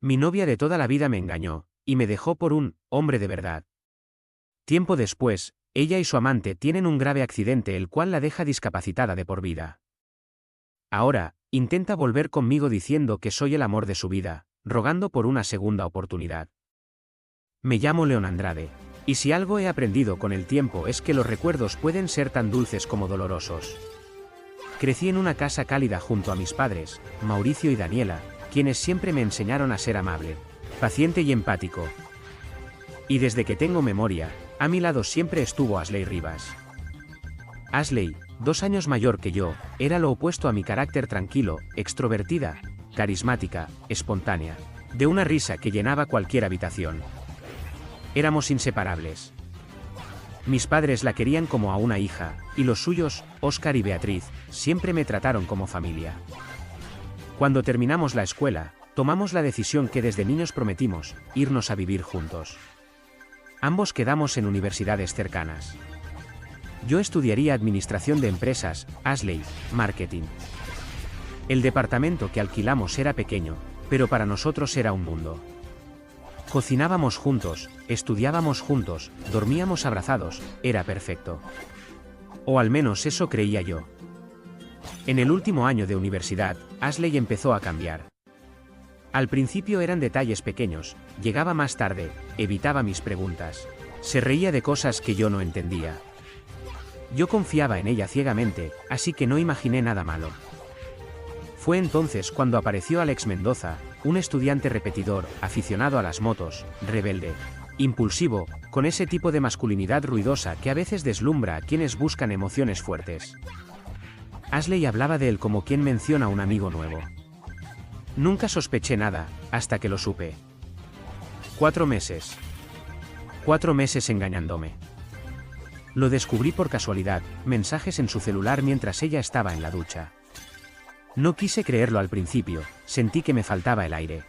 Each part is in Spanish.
Mi novia de toda la vida me engañó, y me dejó por un hombre de verdad. Tiempo después, ella y su amante tienen un grave accidente el cual la deja discapacitada de por vida. Ahora, intenta volver conmigo diciendo que soy el amor de su vida, rogando por una segunda oportunidad. Me llamo León Andrade, y si algo he aprendido con el tiempo es que los recuerdos pueden ser tan dulces como dolorosos. Crecí en una casa cálida junto a mis padres, Mauricio y Daniela, quienes siempre me enseñaron a ser amable, paciente y empático. Y desde que tengo memoria, a mi lado siempre estuvo Ashley Rivas. Ashley, 2 años mayor que yo, era lo opuesto a mi carácter tranquilo, extrovertida, carismática, espontánea, de una risa que llenaba cualquier habitación. Éramos inseparables. Mis padres la querían como a una hija, y los suyos, Óscar y Beatriz, siempre me trataron como familia. Cuando terminamos la escuela, tomamos la decisión que desde niños prometimos, irnos a vivir juntos. Ambos quedamos en universidades cercanas. Yo estudiaría Administración de Empresas, Ashley, Marketing. El departamento que alquilamos era pequeño, pero para nosotros era un mundo. Cocinábamos juntos, estudiábamos juntos, dormíamos abrazados, era perfecto. O al menos eso creía yo. En el último año de universidad, Ashley empezó a cambiar. Al principio eran detalles pequeños, llegaba más tarde, evitaba mis preguntas, se reía de cosas que yo no entendía. Yo confiaba en ella ciegamente, así que no imaginé nada malo. Fue entonces cuando apareció Alex Mendoza, un estudiante repetidor, aficionado a las motos, rebelde, impulsivo, con ese tipo de masculinidad ruidosa que a veces deslumbra a quienes buscan emociones fuertes. Ashley hablaba de él como quien menciona a un amigo nuevo. Nunca sospeché nada, hasta que lo supe. 4 meses. 4 meses engañándome. Lo descubrí por casualidad, mensajes en su celular mientras ella estaba en la ducha. No quise creerlo al principio, sentí que me faltaba el aire.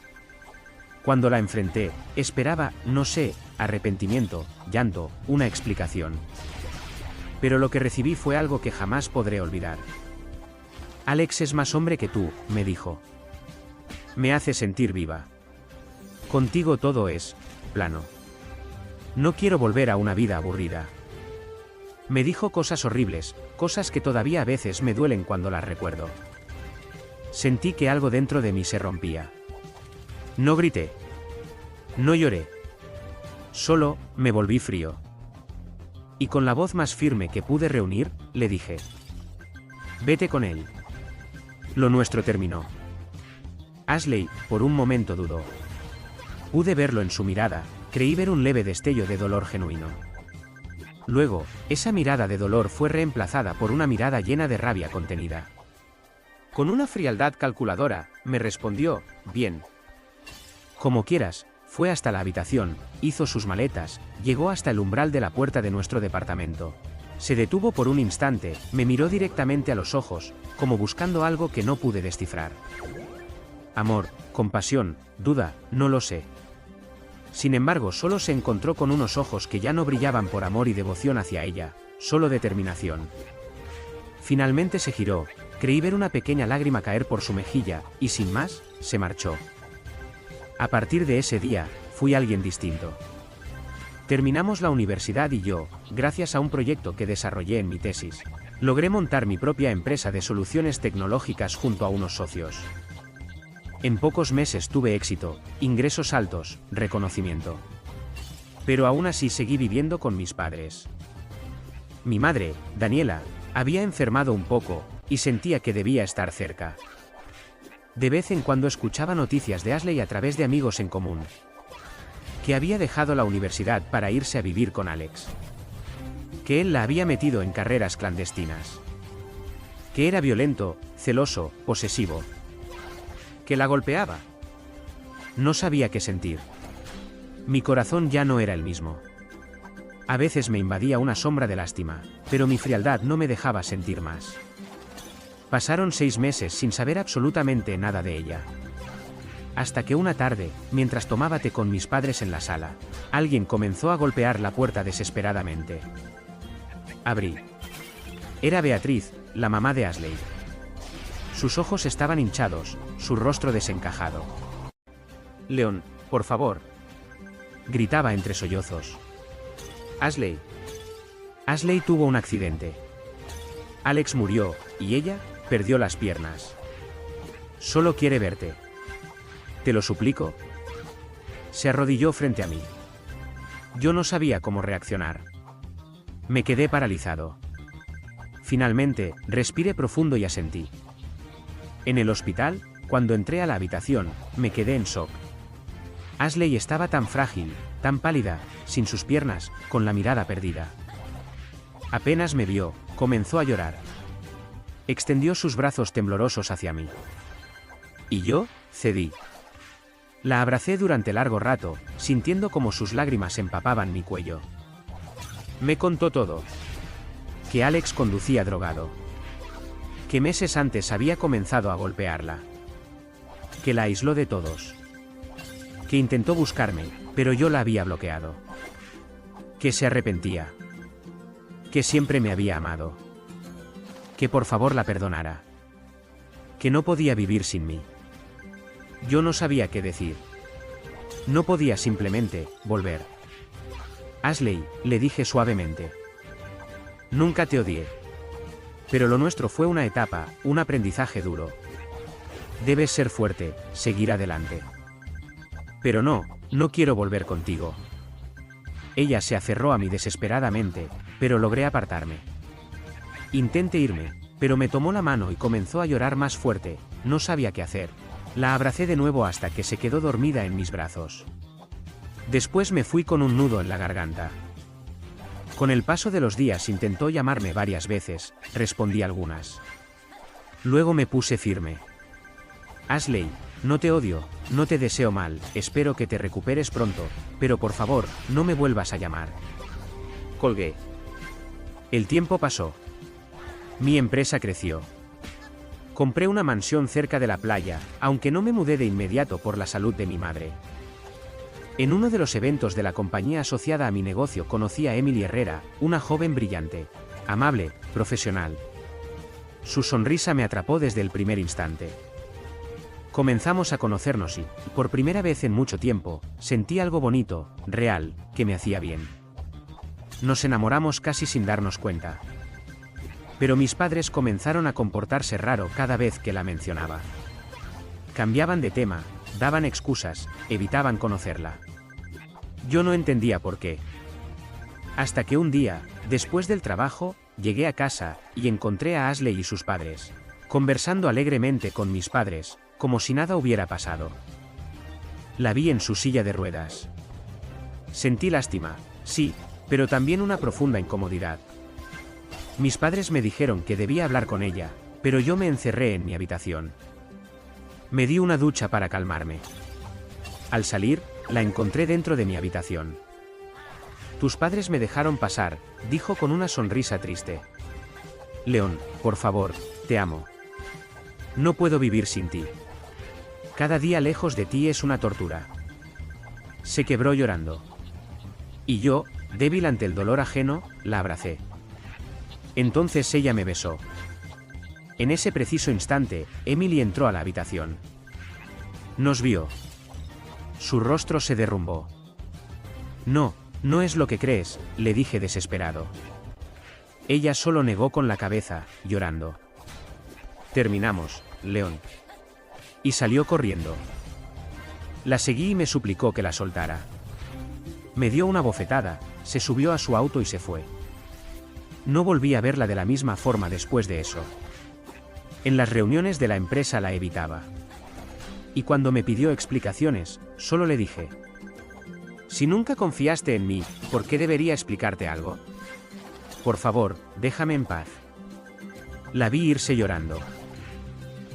Cuando la enfrenté, esperaba, no sé, arrepentimiento, llanto, una explicación. Pero lo que recibí fue algo que jamás podré olvidar. Alex es más hombre que tú, me dijo. Me hace sentir viva. Contigo todo es plano. No quiero volver a una vida aburrida. Me dijo cosas horribles, cosas que todavía a veces me duelen cuando las recuerdo. Sentí que algo dentro de mí se rompía. No grité. No lloré. Solo, me volví frío. Y con la voz más firme que pude reunir, le dije: vete con él. Lo nuestro terminó. Ashley, por un momento dudó. Pude verlo en su mirada, creí ver un leve destello de dolor genuino. Luego, esa mirada de dolor fue reemplazada por una mirada llena de rabia contenida. Con una frialdad calculadora, me respondió: bien. Como quieras. Fue hasta la habitación, hizo sus maletas, llegó hasta el umbral de la puerta de nuestro departamento. Se detuvo por un instante, me miró directamente a los ojos, como buscando algo que no pude descifrar. Amor, compasión, duda, no lo sé. Sin embargo, solo se encontró con unos ojos que ya no brillaban por amor y devoción hacia ella, solo determinación. Finalmente se giró, creí ver una pequeña lágrima caer por su mejilla, y sin más, se marchó. A partir de ese día, fui alguien distinto. Terminamos la universidad y yo, gracias a un proyecto que desarrollé en mi tesis, logré montar mi propia empresa de soluciones tecnológicas junto a unos socios. En pocos meses tuve éxito, ingresos altos, reconocimiento. Pero aún así seguí viviendo con mis padres. Mi madre, Daniela, había enfermado un poco, y sentía que debía estar cerca. De vez en cuando escuchaba noticias de Ashley a través de amigos en común. Que había dejado la universidad para irse a vivir con Alex. Que él la había metido en carreras clandestinas. Que era violento, celoso, posesivo. Que la golpeaba. No sabía qué sentir. Mi corazón ya no era el mismo. A veces me invadía una sombra de lástima, pero mi frialdad no me dejaba sentir más. Pasaron 6 meses sin saber absolutamente nada de ella. Hasta que una tarde, mientras tomaba té con mis padres en la sala, alguien comenzó a golpear la puerta desesperadamente. Abrí. Era Beatriz, la mamá de Ashley. Sus ojos estaban hinchados, su rostro desencajado. Leon, por favor. Gritaba entre sollozos. Ashley. Ashley tuvo un accidente. Alex murió, y ella perdió las piernas. Solo quiere verte. Te lo suplico. Se arrodilló frente a mí. Yo no sabía cómo reaccionar. Me quedé paralizado. Finalmente, respiré profundo y asentí. En el hospital, cuando entré a la habitación, me quedé en shock. Ashley estaba tan frágil, tan pálida, sin sus piernas, con la mirada perdida. Apenas me vio, comenzó a llorar. Extendió sus brazos temblorosos hacia mí. Y yo, cedí. La abracé durante largo rato, sintiendo como sus lágrimas empapaban mi cuello. Me contó todo. Que Alex conducía drogado. Que meses antes había comenzado a golpearla. Que la aisló de todos. Que intentó buscarme, pero yo la había bloqueado. Que se arrepentía. Que siempre me había amado. Que por favor la perdonara. Que no podía vivir sin mí. Yo no sabía qué decir. No podía simplemente volver. Ashley, le dije suavemente. Nunca te odié. Pero lo nuestro fue una etapa, un aprendizaje duro. Debes ser fuerte, seguir adelante. Pero no quiero volver contigo. Ella se aferró a mí desesperadamente, pero logré apartarme. Intenté irme, pero me tomó la mano y comenzó a llorar más fuerte, no sabía qué hacer. La abracé de nuevo hasta que se quedó dormida en mis brazos. Después me fui con un nudo en la garganta. Con el paso de los días intentó llamarme varias veces, respondí algunas. Luego me puse firme. Ashley, no te odio, no te deseo mal, espero que te recuperes pronto, pero por favor, no me vuelvas a llamar. Colgué. El tiempo pasó. Mi empresa creció. Compré una mansión cerca de la playa, aunque no me mudé de inmediato por la salud de mi madre. En uno de los eventos de la compañía asociada a mi negocio conocí a Emily Herrera, una joven brillante, amable, profesional. Su sonrisa me atrapó desde el primer instante. Comenzamos a conocernos y, por primera vez en mucho tiempo, sentí algo bonito, real, que me hacía bien. Nos enamoramos casi sin darnos cuenta. Pero mis padres comenzaron a comportarse raro cada vez que la mencionaba. Cambiaban de tema, daban excusas, evitaban conocerla. Yo no entendía por qué. Hasta que un día, después del trabajo, llegué a casa y encontré a Ashley y sus padres, conversando alegremente con mis padres, como si nada hubiera pasado. La vi en su silla de ruedas. Sentí lástima, sí, pero también una profunda incomodidad. Mis padres me dijeron que debía hablar con ella, pero yo me encerré en mi habitación. Me di una ducha para calmarme. Al salir, la encontré dentro de mi habitación. Tus padres me dejaron pasar, dijo con una sonrisa triste. Leon, por favor, te amo. No puedo vivir sin ti. Cada día lejos de ti es una tortura. Se quebró llorando. Y yo, débil ante el dolor ajeno, la abracé. Entonces ella me besó. En ese preciso instante, Emily entró a la habitación. Nos vio. Su rostro se derrumbó. No es lo que crees, le dije desesperado. Ella solo negó con la cabeza, llorando. Terminamos, Leon. Y salió corriendo. La seguí y me suplicó que la soltara. Me dio una bofetada, se subió a su auto y se fue. No volví a verla de la misma forma después de eso. En las reuniones de la empresa la evitaba. Y cuando me pidió explicaciones, solo le dije: si nunca confiaste en mí, ¿por qué debería explicarte algo? Por favor, déjame en paz. La vi irse llorando.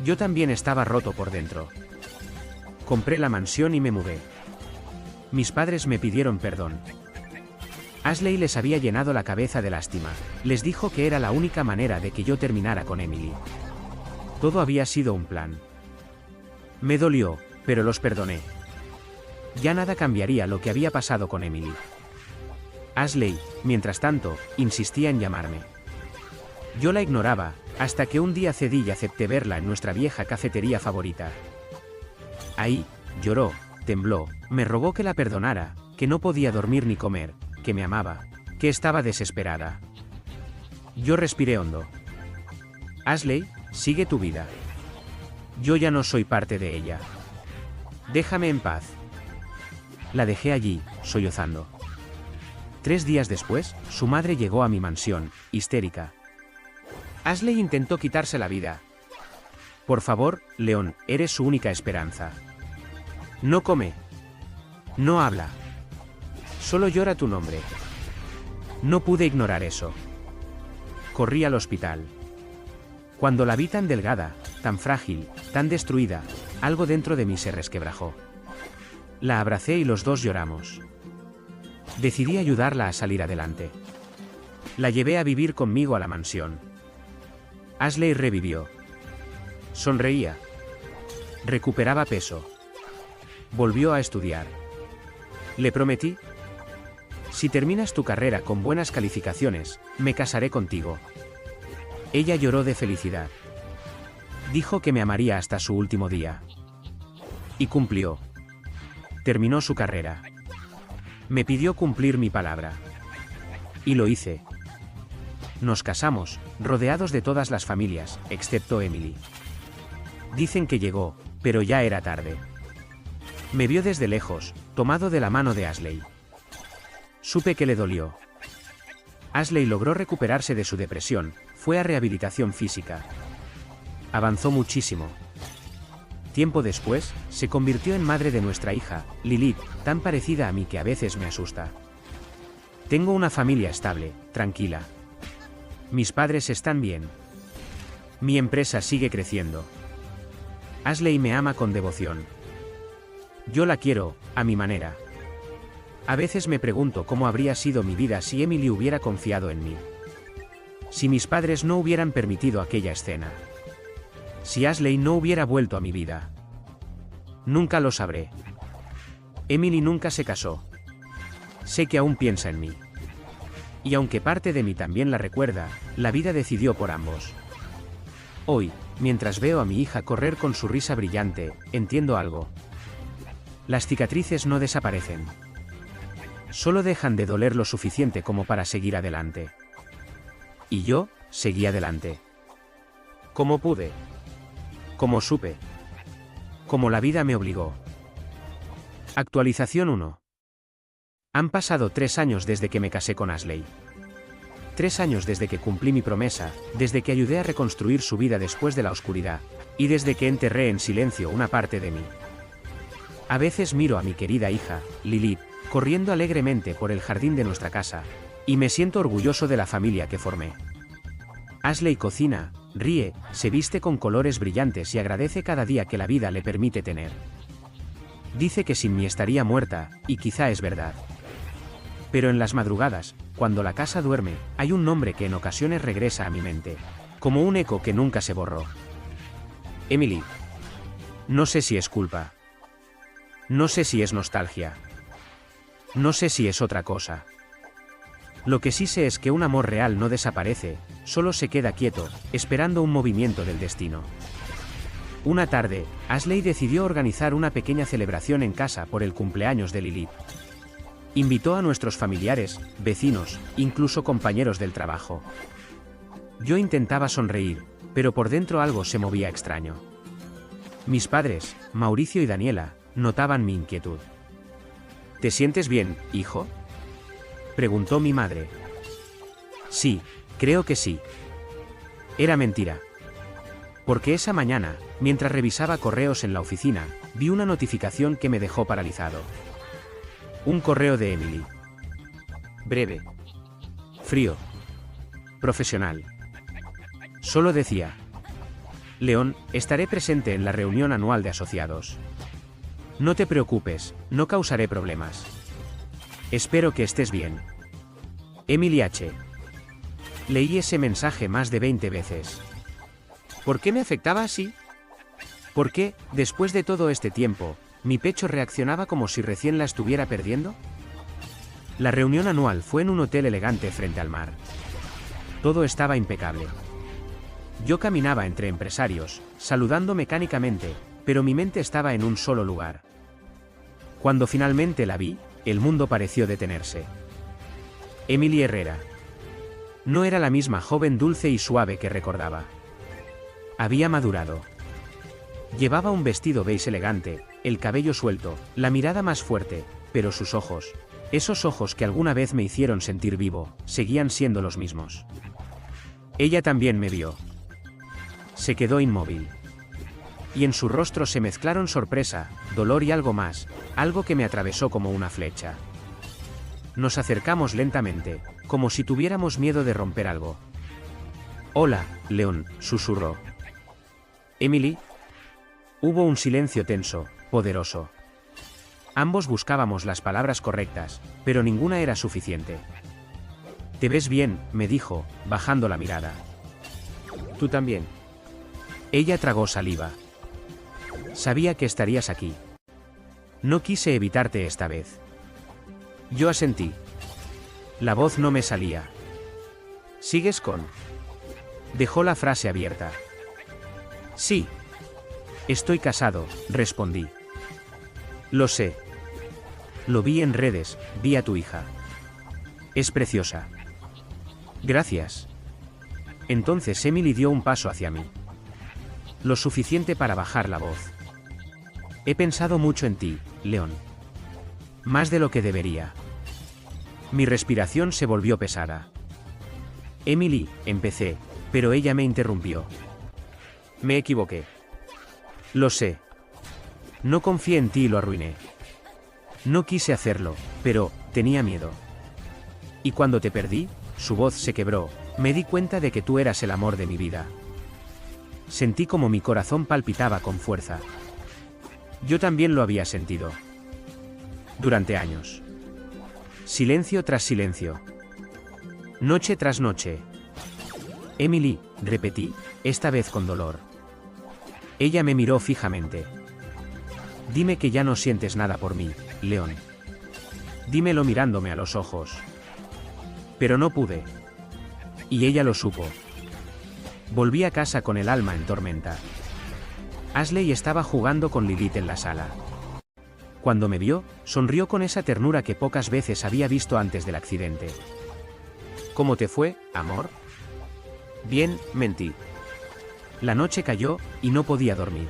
Yo también estaba roto por dentro. Compré la mansión y me mudé. Mis padres me pidieron perdón. Ashley les había llenado la cabeza de lástima, les dijo que era la única manera de que yo terminara con Emily. Todo había sido un plan. Me dolió, pero los perdoné. Ya nada cambiaría lo que había pasado con Emily. Ashley, mientras tanto, insistía en llamarme. Yo la ignoraba, hasta que un día cedí y acepté verla en nuestra vieja cafetería favorita. Ahí, lloró, tembló, me rogó que la perdonara, que no podía dormir ni comer, que me amaba, que estaba desesperada. Yo respiré hondo. Ashley, sigue tu vida. Yo ya no soy parte de ella. Déjame en paz. La dejé allí, sollozando. 3 días después, su madre llegó a mi mansión, histérica. Ashley intentó quitarse la vida. Por favor, Leon, eres su única esperanza. No come. No habla. Solo llora tu nombre. No pude ignorar eso. Corrí al hospital. Cuando la vi tan delgada, tan frágil, tan destruida, algo dentro de mí se resquebrajó. La abracé y los dos lloramos. Decidí ayudarla a salir adelante. La llevé a vivir conmigo a la mansión. Ashley revivió. Sonreía. Recuperaba peso. Volvió a estudiar. Le prometí: si terminas tu carrera con buenas calificaciones, me casaré contigo. Ella lloró de felicidad. Dijo que me amaría hasta su último día. Y cumplió. Terminó su carrera. Me pidió cumplir mi palabra. Y lo hice. Nos casamos, rodeados de todas las familias, excepto Emily. Dicen que llegó, pero ya era tarde. Me vio desde lejos, tomado de la mano de Ashley. Supe que le dolió. Ashley logró recuperarse de su depresión, fue a rehabilitación física. Avanzó muchísimo. Tiempo después, se convirtió en madre de nuestra hija, Lilith, tan parecida a mí que a veces me asusta. Tengo una familia estable, tranquila. Mis padres están bien. Mi empresa sigue creciendo. Ashley me ama con devoción. Yo la quiero, a mi manera. A veces me pregunto cómo habría sido mi vida si Emily hubiera confiado en mí. Si mis padres no hubieran permitido aquella escena. Si Ashley no hubiera vuelto a mi vida. Nunca lo sabré. Emily nunca se casó. Sé que aún piensa en mí. Y aunque parte de mí también la recuerda, la vida decidió por ambos. Hoy, mientras veo a mi hija correr con su risa brillante, entiendo algo. Las cicatrices no desaparecen. Solo dejan de doler lo suficiente como para seguir adelante. Y yo, seguí adelante. Como pude. Como supe. Como la vida me obligó. Actualización 1. Han pasado 3 años desde que me casé con Ashley. 3 años desde que cumplí mi promesa, desde que ayudé a reconstruir su vida después de la oscuridad, y desde que enterré en silencio una parte de mí. A veces miro a mi querida hija, Lilith, corriendo alegremente por el jardín de nuestra casa, y me siento orgulloso de la familia que formé. Ashley cocina, ríe, se viste con colores brillantes y agradece cada día que la vida le permite tener. Dice que sin mí estaría muerta, y quizá es verdad. Pero en las madrugadas, cuando la casa duerme, hay un nombre que en ocasiones regresa a mi mente, como un eco que nunca se borró. Emily. No sé si es culpa. No sé si es nostalgia. No sé si es otra cosa. Lo que sí sé es que un amor real no desaparece, solo se queda quieto, esperando un movimiento del destino. Una tarde, Ashley decidió organizar una pequeña celebración en casa por el cumpleaños de Lilith. Invitó a nuestros familiares, vecinos, incluso compañeros del trabajo. Yo intentaba sonreír, pero por dentro algo se movía extraño. Mis padres, Mauricio y Daniela, notaban mi inquietud. ¿Te sientes bien, hijo?, preguntó mi madre. Sí, creo que sí. Era mentira. Porque esa mañana, mientras revisaba correos en la oficina, vi una notificación que me dejó paralizado. Un correo de Emily. Breve. Frío. Profesional. Solo decía: León, estaré presente en la reunión anual de asociados. No te preocupes, no causaré problemas. Espero que estés bien. Emily H. Leí ese mensaje más de 20 veces. ¿Por qué me afectaba así? ¿Por qué, después de todo este tiempo, mi pecho reaccionaba como si recién la estuviera perdiendo? La reunión anual fue en un hotel elegante frente al mar. Todo estaba impecable. Yo caminaba entre empresarios, saludando mecánicamente, pero mi mente estaba en un solo lugar. Cuando finalmente la vi, el mundo pareció detenerse. Emily Herrera. No era la misma joven dulce y suave que recordaba. Había madurado. Llevaba un vestido beige elegante, el cabello suelto, la mirada más fuerte, pero sus ojos, esos ojos que alguna vez me hicieron sentir vivo, seguían siendo los mismos. Ella también me vio. Se quedó inmóvil. Y en su rostro se mezclaron sorpresa, dolor y algo más, algo que me atravesó como una flecha. Nos acercamos lentamente, como si tuviéramos miedo de romper algo. «Hola, León», susurró. «Emily». Hubo un silencio tenso, poderoso. Ambos buscábamos las palabras correctas, pero ninguna era suficiente. «Te ves bien», me dijo, bajando la mirada. «Tú también». Ella tragó saliva. «Sabía que estarías aquí. No quise evitarte esta vez». Yo asentí. La voz no me salía. «¿Sigues con...?» Dejó la frase abierta. «Sí. Estoy casado», respondí. «Lo sé. Lo vi en redes, vi a tu hija. Es preciosa». «Gracias». Entonces Emily dio un paso hacia mí. Lo suficiente para bajar la voz. «He pensado mucho en ti, León. Más de lo que debería». Mi respiración se volvió pesada. «Emily», empecé, pero ella me interrumpió. «Me equivoqué». «Lo sé. No confié en ti y lo arruiné. No quise hacerlo, pero tenía miedo. Y cuando te perdí», su voz se quebró, «me di cuenta de que tú eras el amor de mi vida». Sentí como mi corazón palpitaba con fuerza. Yo también lo había sentido. Durante años. Silencio tras silencio. Noche tras noche. «Emily», repetí, esta vez con dolor. Ella me miró fijamente. «Dime que ya no sientes nada por mí, León. Dímelo mirándome a los ojos». Pero no pude. Y ella lo supo. Volví a casa con el alma en tormenta. Ashley estaba jugando con Lilith en la sala. Cuando me vio, sonrió con esa ternura que pocas veces había visto antes del accidente. «¿Cómo te fue, amor?» «Bien», mentí. La noche cayó, y no podía dormir.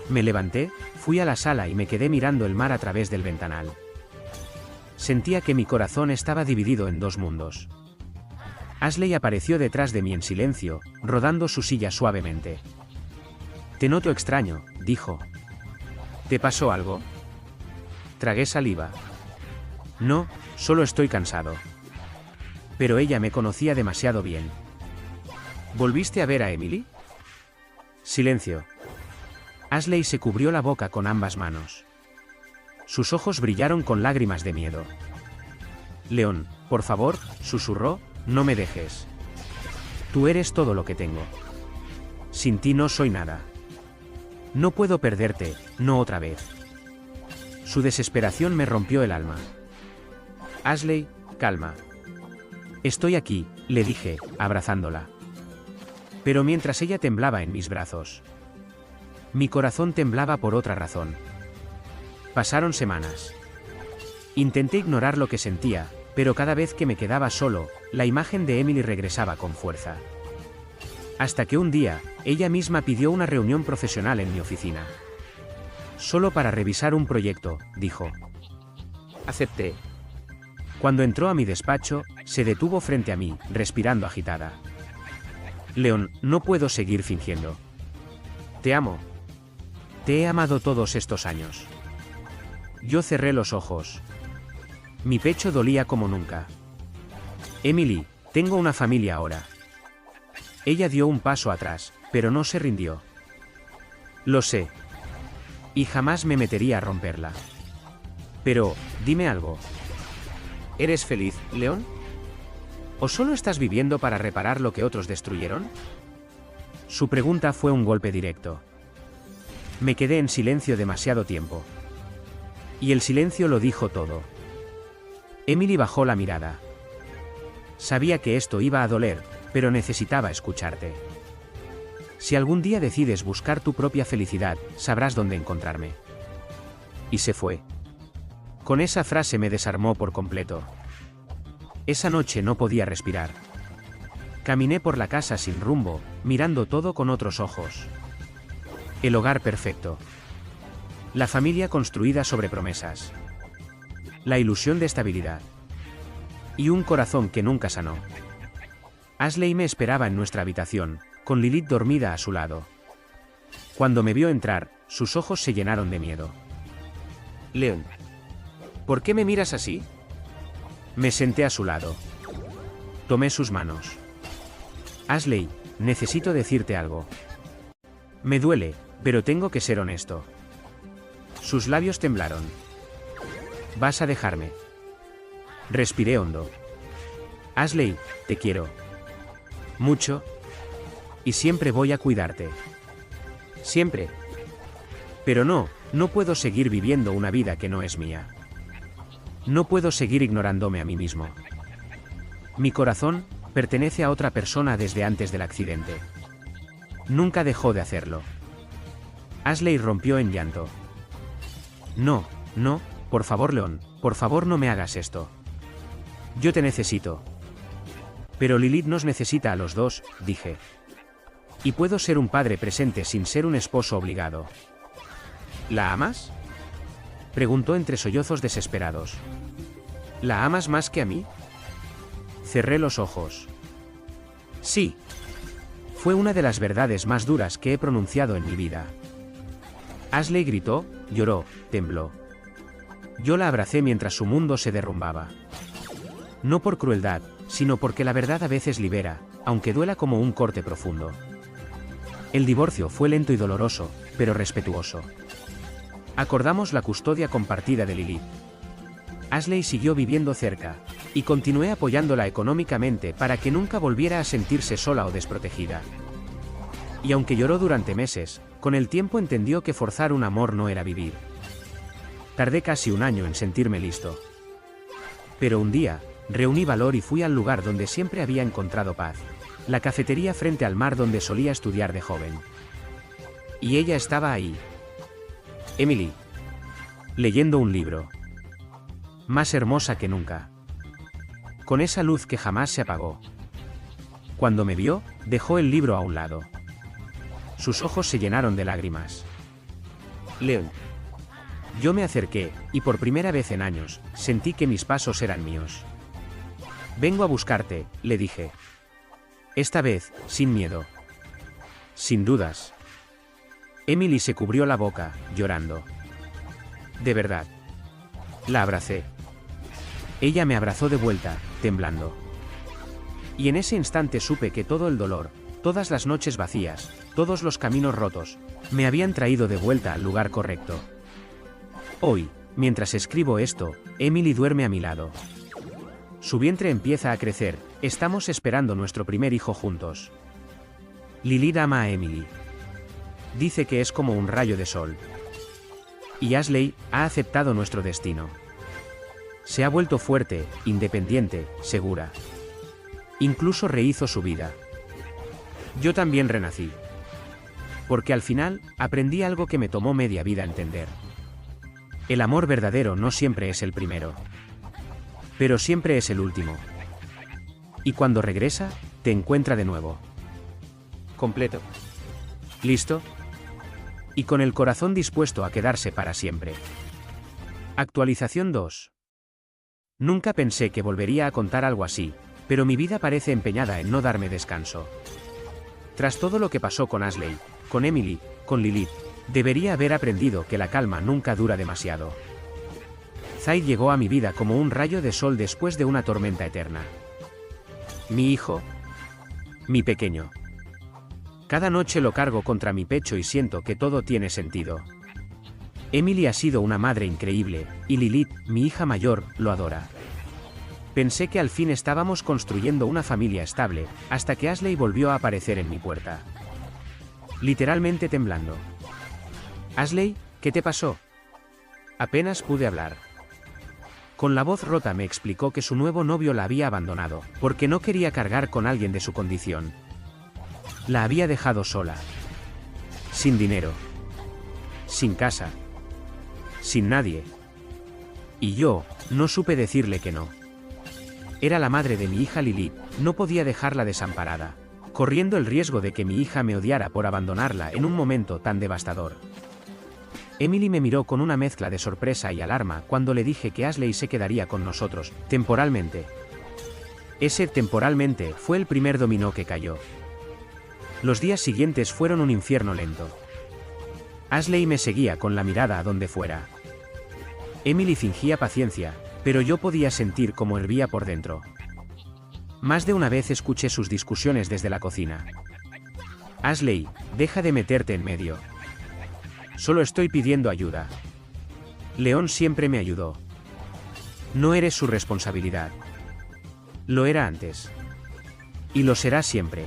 Me levanté, fui a la sala y me quedé mirando el mar a través del ventanal. Sentía que mi corazón estaba dividido en dos mundos. Ashley apareció detrás de mí en silencio, rodando su silla suavemente. «Te noto extraño», dijo. «¿Te pasó algo?» Tragué saliva. «No, solo estoy cansado». Pero ella me conocía demasiado bien. «¿Volviste a ver a Emily?» Silencio. Ashley se cubrió la boca con ambas manos. Sus ojos brillaron con lágrimas de miedo. «León, por favor», susurró, «no me dejes. Tú eres todo lo que tengo. Sin ti no soy nada. No puedo perderte, no otra vez». Su desesperación me rompió el alma. «Ashley, calma. Estoy aquí», le dije, abrazándola. Pero mientras ella temblaba en mis brazos, mi corazón temblaba por otra razón. Pasaron semanas. Intenté ignorar lo que sentía, pero cada vez que me quedaba solo, la imagen de Emily regresaba con fuerza. Hasta que un día, ella misma pidió una reunión profesional en mi oficina. «Solo para revisar un proyecto», dijo. Acepté. Cuando entró a mi despacho, se detuvo frente a mí, respirando agitada. «León, no puedo seguir fingiendo. Te amo. Te he amado todos estos años». Yo cerré los ojos. Mi pecho dolía como nunca. «Emily, tengo una familia ahora». Ella dio un paso atrás, pero no se rindió. «Lo sé. Y jamás me metería a romperla. Pero, dime algo. ¿Eres feliz, León? ¿O solo estás viviendo para reparar lo que otros destruyeron?» Su pregunta fue un golpe directo. Me quedé en silencio demasiado tiempo. Y el silencio lo dijo todo. Emily bajó la mirada. «Sabía que esto iba a doler, pero necesitaba escucharte. Si algún día decides buscar tu propia felicidad, sabrás dónde encontrarme». Y se fue. Con esa frase me desarmó por completo. Esa noche no podía respirar. Caminé por la casa sin rumbo, mirando todo con otros ojos. El hogar perfecto. La familia construida sobre promesas. La ilusión de estabilidad. Y un corazón que nunca sanó. Ashley me esperaba en nuestra habitación, con Lilith dormida a su lado. Cuando me vio entrar, sus ojos se llenaron de miedo. Leon, ¿por qué me miras así? Me senté a su lado. Tomé sus manos. Ashley, necesito decirte algo. Me duele, pero tengo que ser honesto. Sus labios temblaron. ¿Vas a dejarme? Respiré hondo. Ashley, te quiero. Mucho. Y siempre voy a cuidarte. Siempre. Pero no puedo seguir viviendo una vida que no es mía. No puedo seguir ignorándome a mí mismo. Mi corazón pertenece a otra persona desde antes del accidente. Nunca dejó de hacerlo. Ashley rompió en llanto. No, por favor, Leon, por favor no me hagas esto. Yo te necesito. Pero Lilith nos necesita a los dos, dije. Y puedo ser un padre presente sin ser un esposo obligado. ¿La amas? Preguntó entre sollozos desesperados. ¿La amas más que a mí? Cerré los ojos. Sí. Fue una de las verdades más duras que he pronunciado en mi vida. Ashley gritó, lloró, tembló. Yo la abracé mientras su mundo se derrumbaba. No por crueldad, sino porque la verdad a veces libera, aunque duela como un corte profundo. El divorcio fue lento y doloroso, pero respetuoso. Acordamos la custodia compartida de Lilith. Ashley siguió viviendo cerca, y continué apoyándola económicamente para que nunca volviera a sentirse sola o desprotegida. Y aunque lloró durante meses, con el tiempo entendió que forzar un amor no era vivir. Tardé casi un año en sentirme listo. Pero un día, reuní valor y fui al lugar donde siempre había encontrado paz, la cafetería frente al mar donde solía estudiar de joven. Y ella estaba ahí. Emily. Leyendo un libro. Más hermosa que nunca. Con esa luz que jamás se apagó. Cuando me vio, dejó el libro a un lado. Sus ojos se llenaron de lágrimas. Leon. Yo me acerqué, y por primera vez en años, sentí que mis pasos eran míos. Vengo a buscarte, le dije. Esta vez, sin miedo. Sin dudas. Emily se cubrió la boca, llorando. De verdad. La abracé. Ella me abrazó de vuelta, temblando. Y en ese instante supe que todo el dolor, todas las noches vacías, todos los caminos rotos, me habían traído de vuelta al lugar correcto. Hoy, mientras escribo esto, Emily duerme a mi lado. Su vientre empieza a crecer, estamos esperando nuestro primer hijo juntos. Lilith ama a Emily. Dice que es como un rayo de sol. Y Ashley ha aceptado nuestro destino. Se ha vuelto fuerte, independiente, segura. Incluso rehizo su vida. Yo también renací. Porque al final, aprendí algo que me tomó media vida entender. El amor verdadero no siempre es el primero. Pero siempre es el último. Y cuando regresa, te encuentra de nuevo. Completo. ¿Listo? Y con el corazón dispuesto a quedarse para siempre. Actualización 2. Nunca pensé que volvería a contar algo así, pero mi vida parece empeñada en no darme descanso. Tras todo lo que pasó con Ashley, con Emily, con Lilith, debería haber aprendido que la calma nunca dura demasiado. Zaid llegó a mi vida como un rayo de sol después de una tormenta eterna. Mi hijo. Mi pequeño. Cada noche lo cargo contra mi pecho y siento que todo tiene sentido. Emily ha sido una madre increíble, y Lilith, mi hija mayor, lo adora. Pensé que al fin estábamos construyendo una familia estable, hasta que Ashley volvió a aparecer en mi puerta. Literalmente temblando. Ashley, ¿qué te pasó? Apenas pude hablar. Con la voz rota me explicó que su nuevo novio la había abandonado, porque no quería cargar con alguien de su condición. La había dejado sola. Sin dinero. Sin casa. sin nadie. Y yo, no supe decirle que no. Era la madre de mi hija Lilith, no podía dejarla desamparada, corriendo el riesgo de que mi hija me odiara por abandonarla en un momento tan devastador. Emily me miró con una mezcla de sorpresa y alarma cuando le dije que Ashley se quedaría con nosotros, temporalmente. Ese temporalmente fue el primer dominó que cayó. Los días siguientes fueron un infierno lento. Ashley me seguía con la mirada a donde fuera. Emily fingía paciencia, pero yo podía sentir cómo hervía por dentro. Más de una vez escuché sus discusiones desde la cocina. Ashley, deja de meterte en medio. Solo estoy pidiendo ayuda. León siempre me ayudó. No eres su responsabilidad. Lo era antes. Y lo será siempre.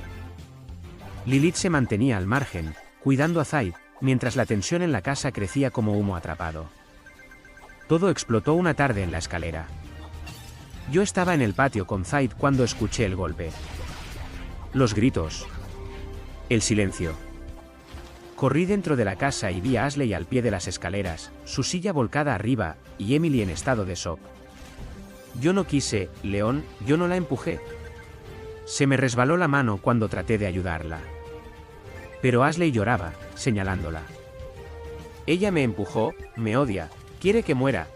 Lilith se mantenía al margen, cuidando a Zaid, mientras la tensión en la casa crecía como humo atrapado. Todo explotó una tarde en la escalera. Yo estaba en el patio con Zaid cuando escuché el golpe. Los gritos. El silencio. Corrí dentro de la casa y vi a Ashley al pie de las escaleras, su silla volcada arriba, y Emily en estado de shock. Yo no quise, León, yo no la empujé. Se me resbaló la mano cuando traté de ayudarla. Pero Ashley lloraba, señalándola. Ella me empujó, me odia, quiere que muera.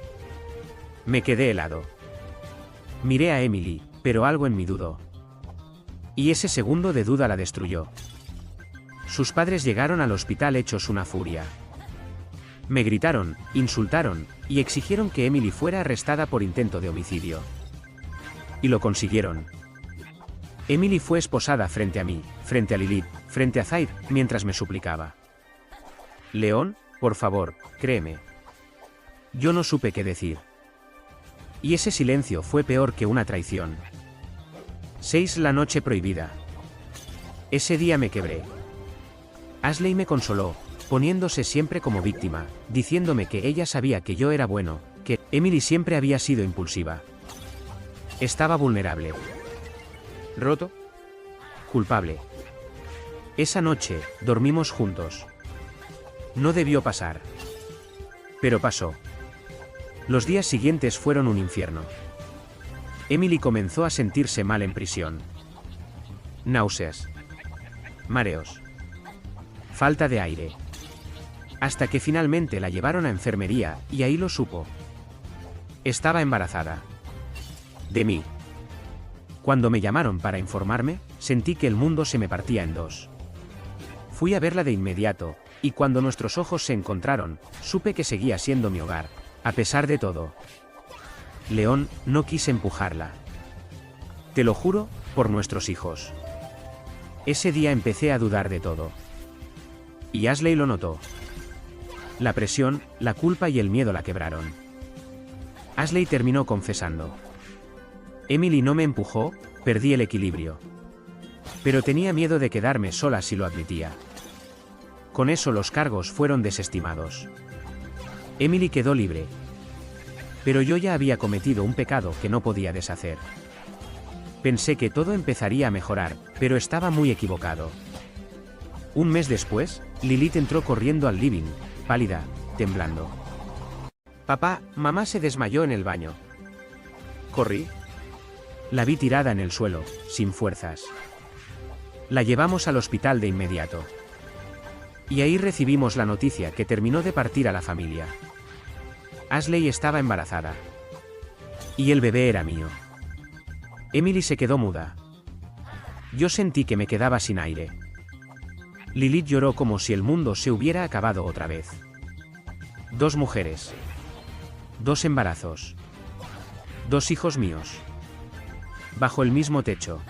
Me quedé helado. Miré a Emily, pero algo en mí dudó. Y ese segundo de duda la destruyó. Sus padres llegaron al hospital hechos una furia. Me gritaron, insultaron, y exigieron que Emily fuera arrestada por intento de homicidio. Y lo consiguieron. Emily fue esposada frente a mí, frente a Lilith, frente a Zaid, mientras me suplicaba. León, por favor, créeme. Yo no supe qué decir. Y ese silencio fue peor que una traición. 6 La noche prohibida. Ese día me quebré. Ashley me consoló, poniéndose siempre como víctima, diciéndome que ella sabía que yo era bueno, que Emily siempre había sido impulsiva. Estaba vulnerable. ¿Roto? Culpable. Esa noche, dormimos juntos. No debió pasar. Pero pasó. Los días siguientes fueron un infierno. Emily comenzó a sentirse mal en prisión. Náuseas. Mareos. Falta de aire. Hasta que finalmente la llevaron a enfermería, y ahí lo supo. Estaba embarazada. De mí. Cuando me llamaron para informarme, sentí que el mundo se me partía en dos. Fui a verla de inmediato, y cuando nuestros ojos se encontraron, supe que seguía siendo mi hogar, a pesar de todo. León, no quise empujarla. Te lo juro, por nuestros hijos. Ese día empecé a dudar de todo. Y Ashley lo notó. La presión, la culpa y el miedo la quebraron. Ashley terminó confesando. Emily no me empujó, perdí el equilibrio. Pero tenía miedo de quedarme sola si lo admitía. Con eso los cargos fueron desestimados. Emily quedó libre. Pero yo ya había cometido un pecado que no podía deshacer. Pensé que todo empezaría a mejorar, pero estaba muy equivocado. Un mes después, Lilith entró corriendo al living, pálida, temblando. Papá, mamá se desmayó en el baño. Corrí. La vi tirada en el suelo, sin fuerzas. La llevamos al hospital de inmediato. Y ahí recibimos la noticia que terminó de partir a la familia. Ashley estaba embarazada. Y el bebé era mío. Emily se quedó muda. Yo sentí que me quedaba sin aire. Lilith lloró como si el mundo se hubiera acabado otra vez. 2 mujeres. 2 embarazos. 2 hijos míos. Bajo el mismo techo.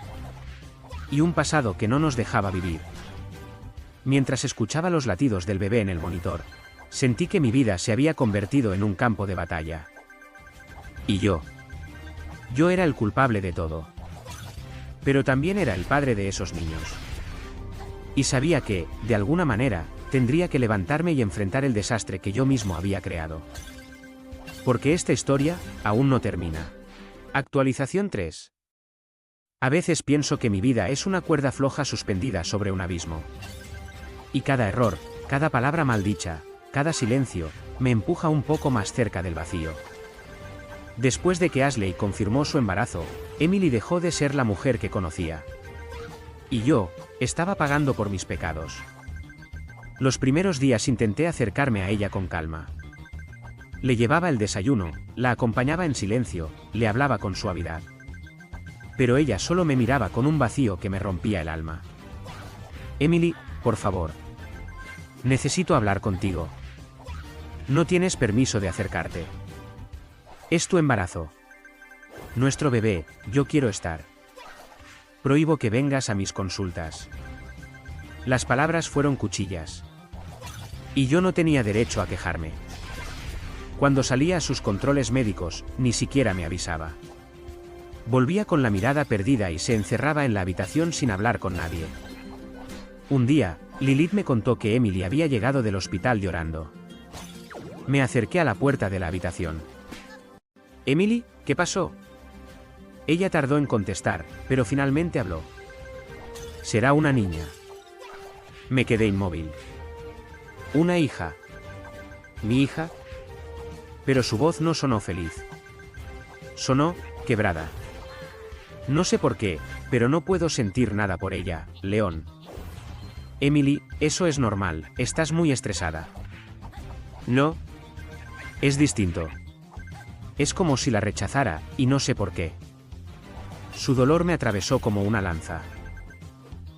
Y un pasado que no nos dejaba vivir. Mientras escuchaba los latidos del bebé en el monitor, sentí que mi vida se había convertido en un campo de batalla. Y yo era el culpable de todo. Pero también era el padre de esos niños. Y sabía que, de alguna manera, tendría que levantarme y enfrentar el desastre que yo mismo había creado. Porque esta historia aún no termina. Actualización 3. A veces pienso que mi vida es una cuerda floja suspendida sobre un abismo. Y cada error, cada palabra maldicha, cada silencio, me empuja un poco más cerca del vacío. Después de que Ashley confirmó su embarazo, Emily dejó de ser la mujer que conocía. Y yo, estaba pagando por mis pecados. Los primeros días intenté acercarme a ella con calma. Le llevaba el desayuno, la acompañaba en silencio, le hablaba con suavidad. Pero ella solo me miraba con un vacío que me rompía el alma. Emily, por favor. Necesito hablar contigo. No tienes permiso de acercarte. Es tu embarazo. Nuestro bebé, yo quiero estar. Prohíbo que vengas a mis consultas. Las palabras fueron cuchillas. Y yo no tenía derecho a quejarme. Cuando salía a sus controles médicos, ni siquiera me avisaba. Volvía con la mirada perdida y se encerraba en la habitación sin hablar con nadie. Un día, Lilith me contó que Emily había llegado del hospital llorando. Me acerqué a la puerta de la habitación. «Emily, ¿qué pasó?» Ella tardó en contestar, pero finalmente habló. «Será una niña». Me quedé inmóvil. «¿Una hija?» «¿Mi hija?» Pero su voz no sonó feliz. Sonó quebrada. No sé por qué, pero no puedo sentir nada por ella, León. Emily, eso es normal, estás muy estresada. No. Es distinto. Es como si la rechazara, y no sé por qué. Su dolor me atravesó como una lanza.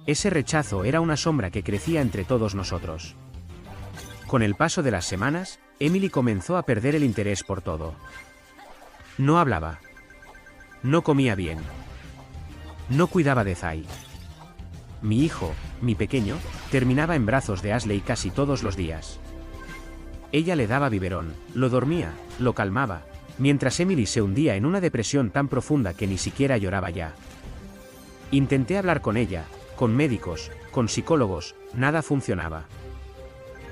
Ese rechazo era una sombra que crecía entre todos nosotros. Con el paso de las semanas, Emily comenzó a perder el interés por todo. No hablaba. No comía bien. No cuidaba de Zai. Mi hijo, mi pequeño, terminaba en brazos de Ashley casi todos los días. Ella le daba biberón, lo dormía, lo calmaba, mientras Emily se hundía en una depresión tan profunda que ni siquiera lloraba ya. Intenté hablar con ella, con médicos, con psicólogos, nada funcionaba.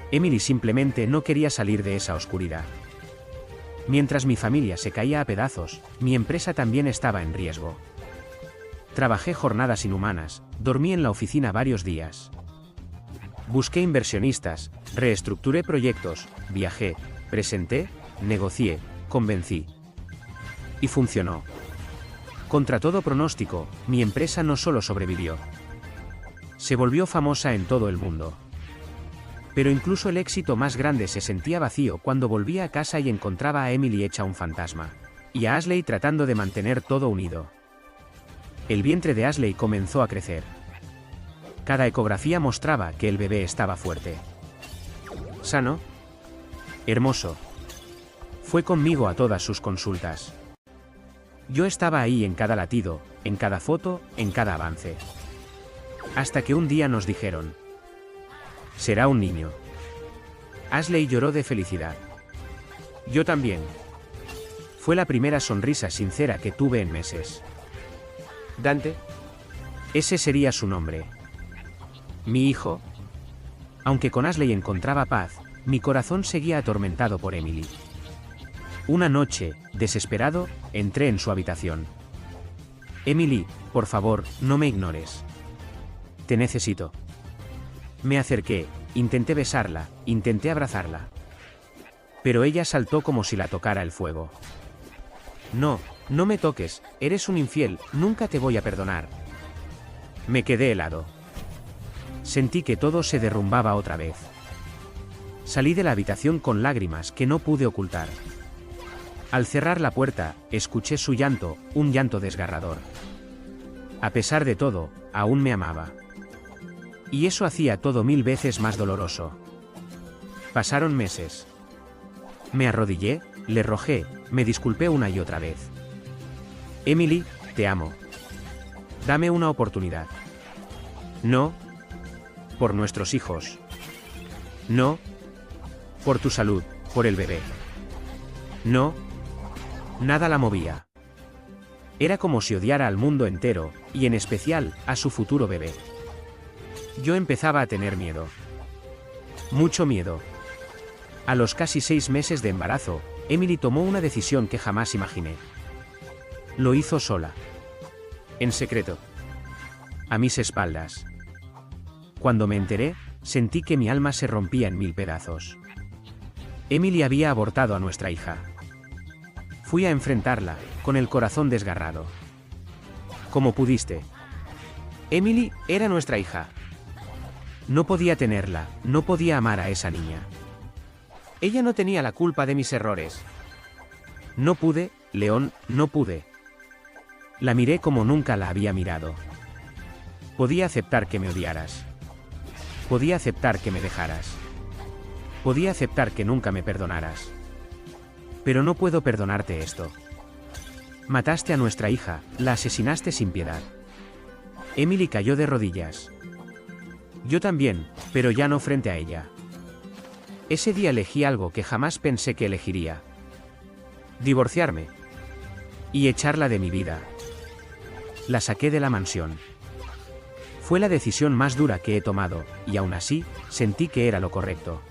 Emily simplemente no quería salir de esa oscuridad. Mientras mi familia se caía a pedazos, mi empresa también estaba en riesgo. Trabajé jornadas inhumanas, dormí en la oficina varios días. Busqué inversionistas, reestructuré proyectos, viajé, presenté, negocié, convencí. Y funcionó. Contra todo pronóstico, mi empresa no solo sobrevivió. Se volvió famosa en todo el mundo. Pero incluso el éxito más grande se sentía vacío cuando volvía a casa y encontraba a Emily hecha un fantasma. Y a Ashley tratando de mantener todo unido. El vientre de Ashley comenzó a crecer. Cada ecografía mostraba que el bebé estaba fuerte. Sano. Hermoso. Fue conmigo a todas sus consultas. Yo estaba ahí en cada latido, en cada foto, en cada avance. Hasta que un día nos dijeron: será un niño. Ashley lloró de felicidad. Yo también. Fue la primera sonrisa sincera que tuve en meses. ¿Dante? Ese sería su nombre. Mi hijo. Aunque con Ashley encontraba paz, mi corazón seguía atormentado por Emily. Una noche, desesperado, entré en su habitación. Emily, por favor, no me ignores. Te necesito. Me acerqué, intenté besarla, intenté abrazarla. Pero ella saltó como si la tocara el fuego. No, no me toques, eres un infiel, nunca te voy a perdonar. Me quedé helado. Sentí que todo se derrumbaba otra vez. Salí de la habitación con lágrimas que no pude ocultar. Al cerrar la puerta, escuché su llanto, un llanto desgarrador. A pesar de todo, aún me amaba. Y eso hacía todo 1000 veces más doloroso. Pasaron meses. Me arrodillé, le rogé, me disculpé una y otra vez. Emily, te amo. Dame una oportunidad. No. Por nuestros hijos. No. Por tu salud, por el bebé. No. Nada la movía. Era como si odiara al mundo entero, y en especial, a su futuro bebé. Yo empezaba a tener miedo. Mucho miedo. A los casi 6 meses de embarazo, Emily tomó una decisión que jamás imaginé. Lo hizo sola. En secreto. A mis espaldas. Cuando me enteré, sentí que mi alma se rompía en 1000 pedazos. Emily había abortado a nuestra hija. Fui a enfrentarla, con el corazón desgarrado. ¿Cómo pudiste? Emily era nuestra hija. No podía tenerla, no podía amar a esa niña. Ella no tenía la culpa de mis errores. No pude, León, no pude. La miré como nunca la había mirado. Podía aceptar que me odiaras. Podía aceptar que me dejaras. Podía aceptar que nunca me perdonaras. Pero no puedo perdonarte esto. Mataste a nuestra hija, la asesinaste sin piedad. Emily cayó de rodillas. Yo también, pero ya no frente a ella. Ese día elegí algo que jamás pensé que elegiría. Divorciarme. Y echarla de mi vida. La saqué de la mansión. Fue la decisión más dura que he tomado, y aún así, sentí que era lo correcto.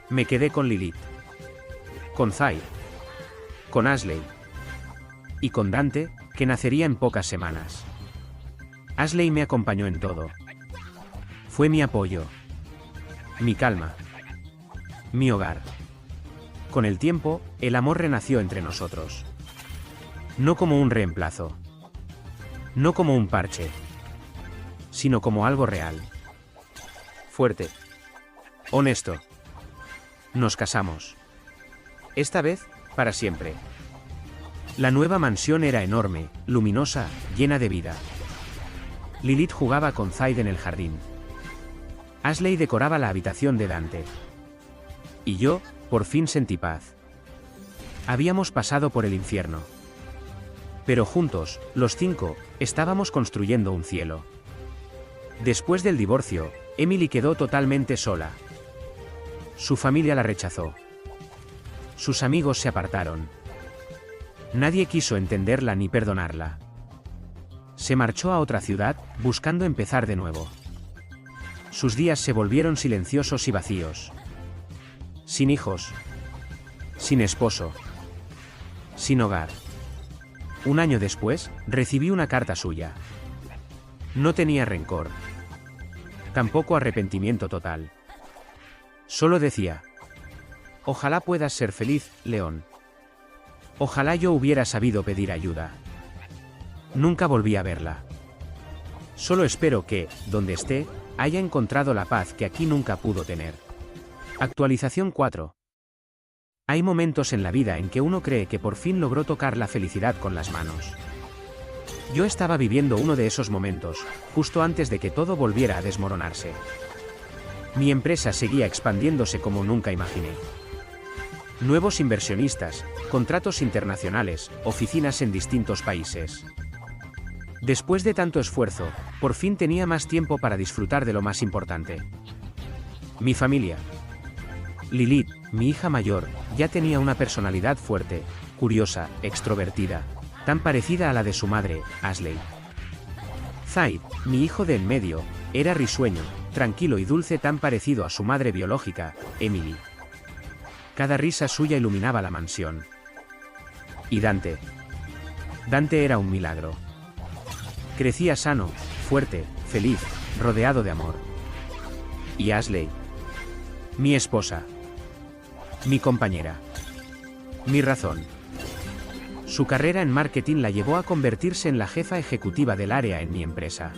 Me quedé con Lilith. Con Zaid. Con Ashley. Y con Dante, que nacería en pocas semanas. Ashley me acompañó en todo. Fue mi apoyo. Mi calma. Mi hogar. Con el tiempo, el amor renació entre nosotros. No como un reemplazo. No como un parche. Sino como algo real. Fuerte. Honesto. Nos casamos. Esta vez, para siempre. La nueva mansión era enorme, luminosa, llena de vida. Lilith jugaba con Zaid en el jardín. Ashley decoraba la habitación de Dante. Y yo, por fin sentí paz. Habíamos pasado por el infierno. Pero juntos, los 5, estábamos construyendo un cielo. Después del divorcio, Emily quedó totalmente sola. Su familia la rechazó. Sus amigos se apartaron. Nadie quiso entenderla ni perdonarla. Se marchó a otra ciudad, buscando empezar de nuevo. Sus días se volvieron silenciosos y vacíos. Sin hijos. Sin esposo. Sin hogar. Un año después, recibí una carta suya. No tenía rencor. Tampoco arrepentimiento total. Solo decía: ojalá puedas ser feliz, León. Ojalá yo hubiera sabido pedir ayuda. Nunca volví a verla. Solo espero que, donde esté, haya encontrado la paz que aquí nunca pudo tener. Actualización 4. Hay momentos en la vida en que uno cree que por fin logró tocar la felicidad con las manos. Yo estaba viviendo uno de esos momentos, justo antes de que todo volviera a desmoronarse. Mi empresa seguía expandiéndose como nunca imaginé. Nuevos inversionistas, contratos internacionales, oficinas en distintos países. Después de tanto esfuerzo, por fin tenía más tiempo para disfrutar de lo más importante. Mi familia. Lilith, mi hija mayor, ya tenía una personalidad fuerte, curiosa, extrovertida, tan parecida a la de su madre, Ashley. Zaid, mi hijo de en medio, era risueño, tranquilo y dulce, tan parecido a su madre biológica, Emily. Cada risa suya iluminaba la mansión. Y Dante. Dante era un milagro. Crecía sano, fuerte, feliz, rodeado de amor. Y Ashley. Mi esposa. Mi compañera. Mi razón. Su carrera en marketing la llevó a convertirse en la jefa ejecutiva del área en mi empresa.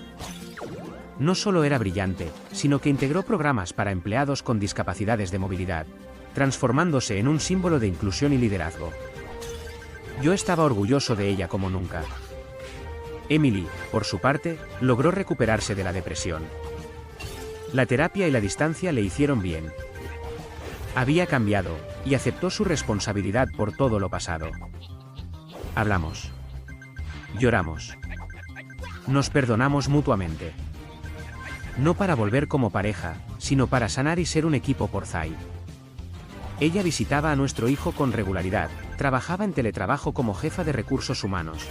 No solo era brillante, sino que integró programas para empleados con discapacidades de movilidad, transformándose en un símbolo de inclusión y liderazgo. Yo estaba orgulloso de ella como nunca. Emily, por su parte, logró recuperarse de la depresión. La terapia y la distancia le hicieron bien. Había cambiado, y aceptó su responsabilidad por todo lo pasado. Hablamos. Lloramos. Nos perdonamos mutuamente. No para volver como pareja, sino para sanar y ser un equipo por Zaid. Ella visitaba a nuestro hijo con regularidad, trabajaba en teletrabajo como jefa de recursos humanos,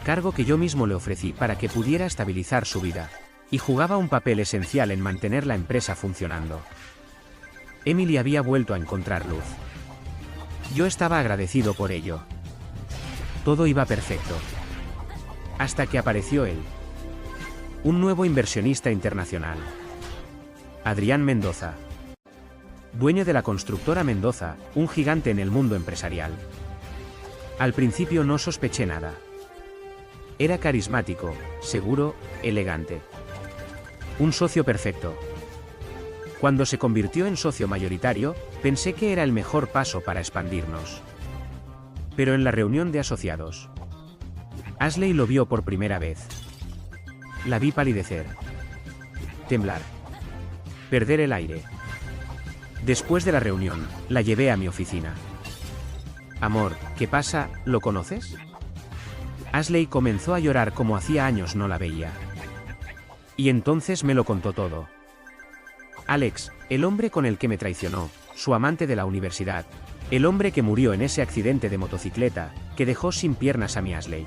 cargo que yo mismo le ofrecí para que pudiera estabilizar su vida, y jugaba un papel esencial en mantener la empresa funcionando. Emily había vuelto a encontrar luz. Yo estaba agradecido por ello. Todo iba perfecto. Hasta que apareció él. Un nuevo inversionista internacional. Adrián Mendoza. dueño de la constructora Mendoza, un gigante en el mundo empresarial. Al principio no sospeché nada. Era carismático, seguro, elegante. Un socio perfecto. Cuando se convirtió en socio mayoritario, pensé que era el mejor paso para expandirnos. Pero en la reunión de asociados, Ashley lo vio por primera vez. La vi palidecer, temblar, perder el aire. Después de la reunión, la llevé a mi oficina. Amor, ¿qué pasa? ¿Lo conoces? Ashley comenzó a llorar como hacía años no la veía. Y entonces me lo contó todo. Alex, el hombre con el que me traicionó, su amante de la universidad, el hombre que murió en ese accidente de motocicleta, que dejó sin piernas a mi Ashley.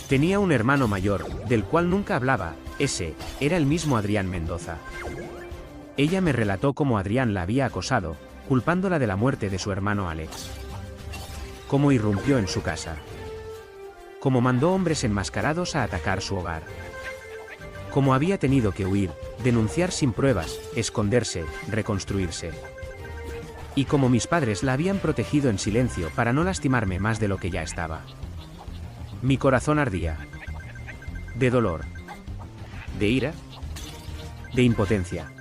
Tenía un hermano mayor, del cual nunca hablaba, ese, era el mismo Adrián Mendoza. Ella me relató cómo Adrián la había acosado, culpándola de la muerte de su hermano Alex. Cómo irrumpió en su casa. Cómo mandó hombres enmascarados a atacar su hogar. Cómo había tenido que huir, denunciar sin pruebas, esconderse, reconstruirse. Y cómo mis padres la habían protegido en silencio para no lastimarme más de lo que ya estaba. Mi corazón ardía. De dolor. ¿De ira? De impotencia.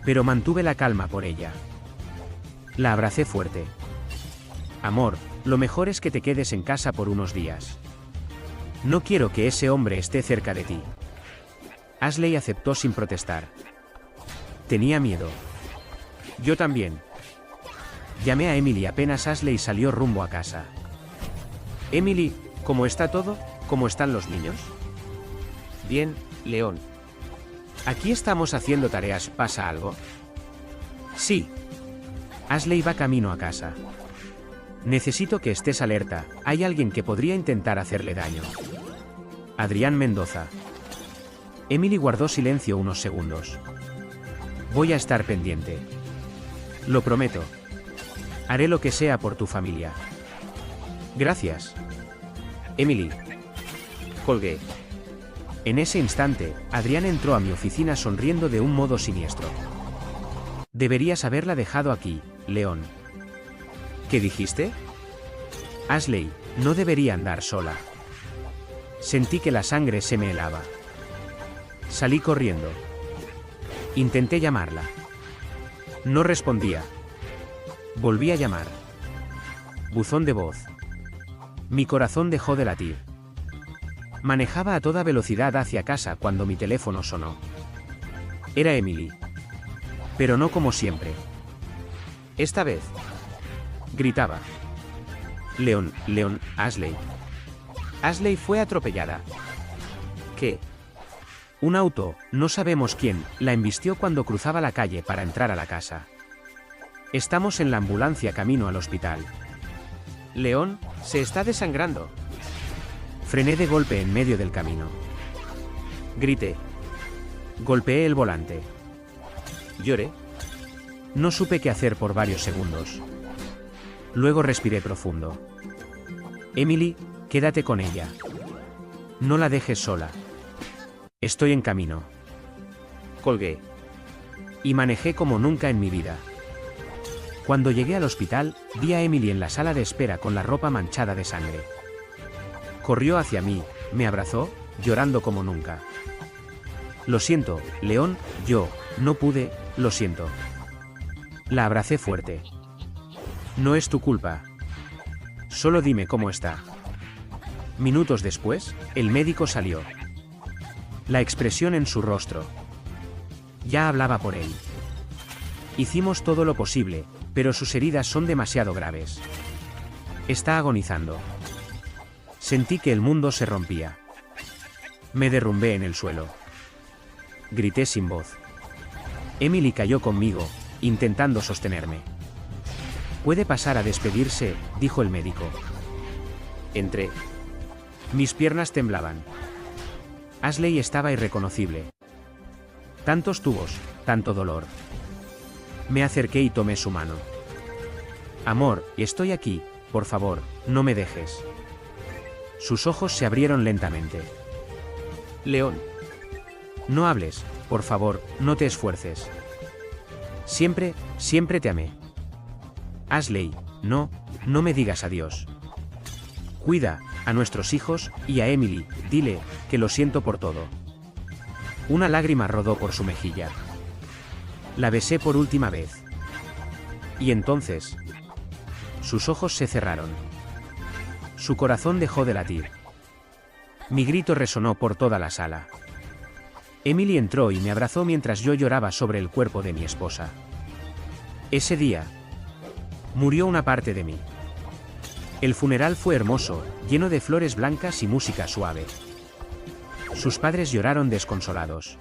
Pero mantuve la calma por ella. La abracé fuerte. Amor, lo mejor es que te quedes en casa por unos días. No quiero que ese hombre esté cerca de ti. Ashley aceptó sin protestar. Tenía miedo. Yo también. Llamé a Emily apenas Ashley salió rumbo a casa. Emily, ¿cómo está todo? ¿Cómo están los niños? Bien, León. Aquí estamos haciendo tareas, ¿pasa algo? Sí. Ashley va camino a casa. Necesito que estés alerta, hay alguien que podría intentar hacerle daño. Adrián Mendoza. Emily guardó silencio unos segundos. Voy a estar pendiente. Lo prometo. Haré lo que sea por tu familia. Gracias. Emily. Colgué. En ese instante, Adrián entró a mi oficina sonriendo de un modo siniestro. Deberías haberla dejado aquí, León. ¿Qué dijiste? Ashley, no debería andar sola. Sentí que la sangre se me helaba. Salí corriendo. Intenté llamarla. No respondía. Volví a llamar. Buzón de voz. Mi corazón dejó de latir. Manejaba a toda velocidad hacia casa cuando mi teléfono sonó. Era Emily. Pero no como siempre. Esta vez. Gritaba. León, Ashley. Ashley fue atropellada. ¿Qué? Un auto, no sabemos quién, la embistió cuando cruzaba la calle para entrar a la casa. Estamos en la ambulancia camino al hospital. León, se está desangrando. Frené de golpe en medio del camino. Grité. Golpeé el volante. Lloré. No supe qué hacer por varios segundos. Luego respiré profundo. Emily, quédate con ella. No la dejes sola. Estoy en camino. Colgué. Y manejé como nunca en mi vida. Cuando llegué al hospital, vi a Emily en la sala de espera con la ropa manchada de sangre. Corrió hacia mí, me abrazó, llorando como nunca. Lo siento, León, yo, no pude, lo siento. La abracé fuerte. No es tu culpa. Solo dime cómo está. Minutos después, el médico salió. La expresión en su rostro. Ya hablaba por él. Hicimos todo lo posible, pero sus heridas son demasiado graves. Está agonizando. Sentí que el mundo se rompía. Me derrumbé en el suelo. Grité sin voz. Emily cayó conmigo, intentando sostenerme. Puede pasar a despedirse, dijo el médico. Entré. Mis piernas temblaban. Ashley estaba irreconocible. Tantos tubos, tanto dolor. Me acerqué y tomé su mano. Amor, estoy aquí, por favor, no me dejes. Sus ojos se abrieron lentamente. León. No hables, por favor, no te esfuerces. Siempre, siempre te amé. Ashley, no, no me digas adiós. Cuida a nuestros hijos y a Emily, dile que lo siento por todo. Una lágrima rodó por su mejilla. La besé por última vez. Y entonces, sus ojos se cerraron. Su corazón dejó de latir. Mi grito resonó por toda la sala. Emily entró y me abrazó mientras yo lloraba sobre el cuerpo de mi esposa. Ese día, murió una parte de mí. El funeral fue hermoso, lleno de flores blancas y música suave. Sus padres lloraron desconsolados.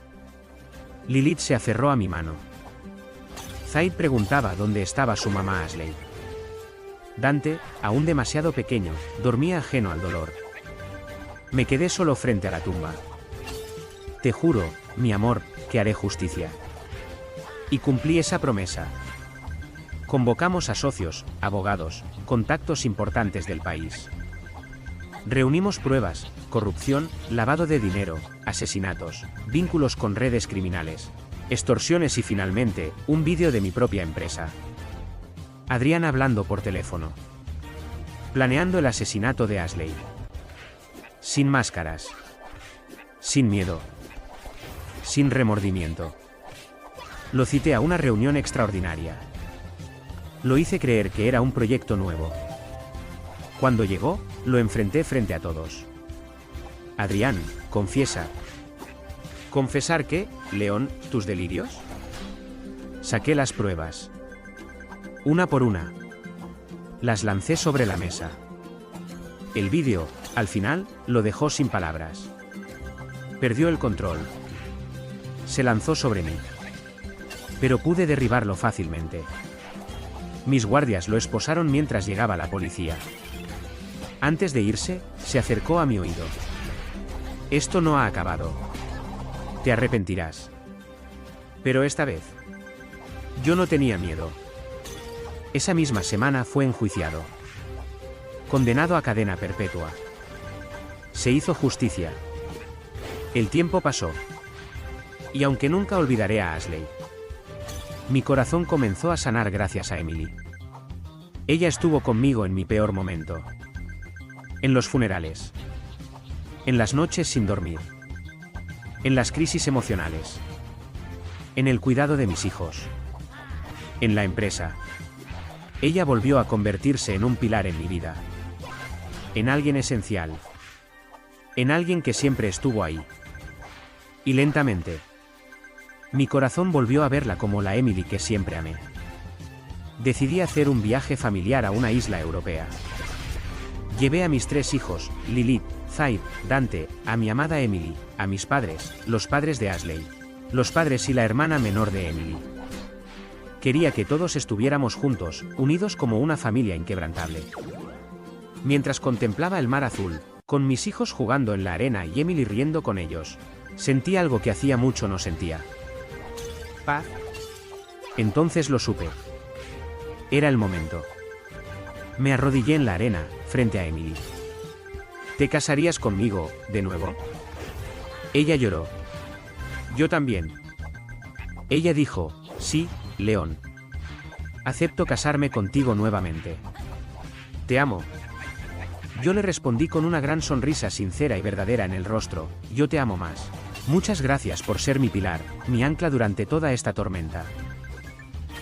Lilith se aferró a mi mano. Zaid preguntaba dónde estaba su mamá Ashley. Dante, aún demasiado pequeño, dormía ajeno al dolor. Me quedé solo frente a la tumba. Te juro, mi amor, que haré justicia. Y cumplí esa promesa. Convocamos a socios, abogados, contactos importantes del país. Reunimos pruebas, corrupción, lavado de dinero, asesinatos, vínculos con redes criminales, extorsiones y finalmente, un vídeo de mi propia empresa. Adrián hablando por teléfono. Planeando el asesinato de Ashley. Sin máscaras. Sin miedo. Sin remordimiento. Lo cité a una reunión extraordinaria. Lo hice creer que era un proyecto nuevo. Cuando llegó, lo enfrenté frente a todos. Adrián, confiesa. ¿Confesar qué, León, tus delirios? Saqué las pruebas. Una por una. Las lancé sobre la mesa. El vídeo, al final, lo dejó sin palabras. Perdió el control. Se lanzó sobre mí. Pero pude derribarlo fácilmente. Mis guardias lo esposaron mientras llegaba la policía. Antes de irse, se acercó a mi oído. Esto no ha acabado. Te arrepentirás. Pero esta vez, yo no tenía miedo. Esa misma semana fue enjuiciado. Condenado a cadena perpetua. Se hizo justicia. El tiempo pasó. Y aunque nunca olvidaré a Ashley, mi corazón comenzó a sanar gracias a Emily. Ella estuvo conmigo en mi peor momento. En los funerales. En las noches sin dormir. En las crisis emocionales. En el cuidado de mis hijos. En la empresa. Ella volvió a convertirse en un pilar en mi vida. En alguien esencial. En alguien que siempre estuvo ahí. Y lentamente, mi corazón volvió a verla como la Emily que siempre amé. Decidí hacer un viaje familiar a una isla europea. Llevé a mis 3 hijos, Lilith, Zaid, Dante, a mi amada Emily, a mis padres, los padres de Ashley, los padres y la hermana menor de Emily. Quería que todos estuviéramos juntos, unidos como una familia inquebrantable. Mientras contemplaba el mar azul, con mis hijos jugando en la arena y Emily riendo con ellos, sentí algo que hacía mucho no sentía. Paz. Entonces lo supe. Era el momento. Me arrodillé en la arena, frente a Emily. ¿Te casarías conmigo, de nuevo? Ella lloró. Yo también. Ella dijo, sí, León. Acepto casarme contigo nuevamente. Te amo. Yo le respondí con una gran sonrisa sincera y verdadera en el rostro, yo te amo más. Muchas gracias por ser mi pilar, mi ancla durante toda esta tormenta.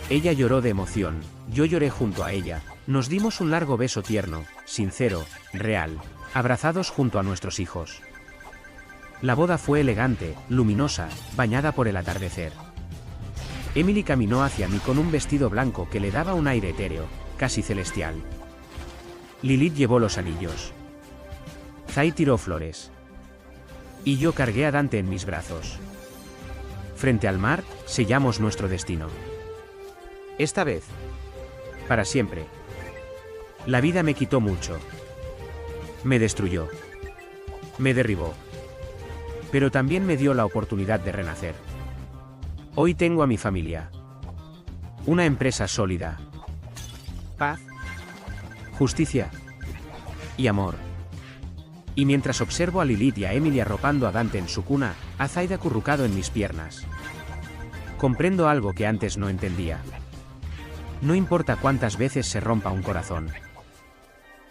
Ella lloró de emoción, yo lloré junto a ella, nos dimos un largo beso tierno, sincero, real, abrazados junto a nuestros hijos. La boda fue elegante, luminosa, bañada por el atardecer. Emily caminó hacia mí con un vestido blanco que le daba un aire etéreo, casi celestial. Lilith llevó los anillos. Zaid tiró flores. Y yo cargué a Dante en mis brazos. Frente al mar, sellamos nuestro destino. Esta vez. Para siempre. La vida me quitó mucho. Me destruyó. Me derribó. Pero también me dio la oportunidad de renacer. Hoy tengo a mi familia. Una empresa sólida. Paz. Justicia. Y amor. Y mientras observo a Lilith y a Emily arropando a Dante en su cuna, a Zaid acurrucado en mis piernas. Comprendo algo que antes no entendía. No importa cuántas veces se rompa un corazón.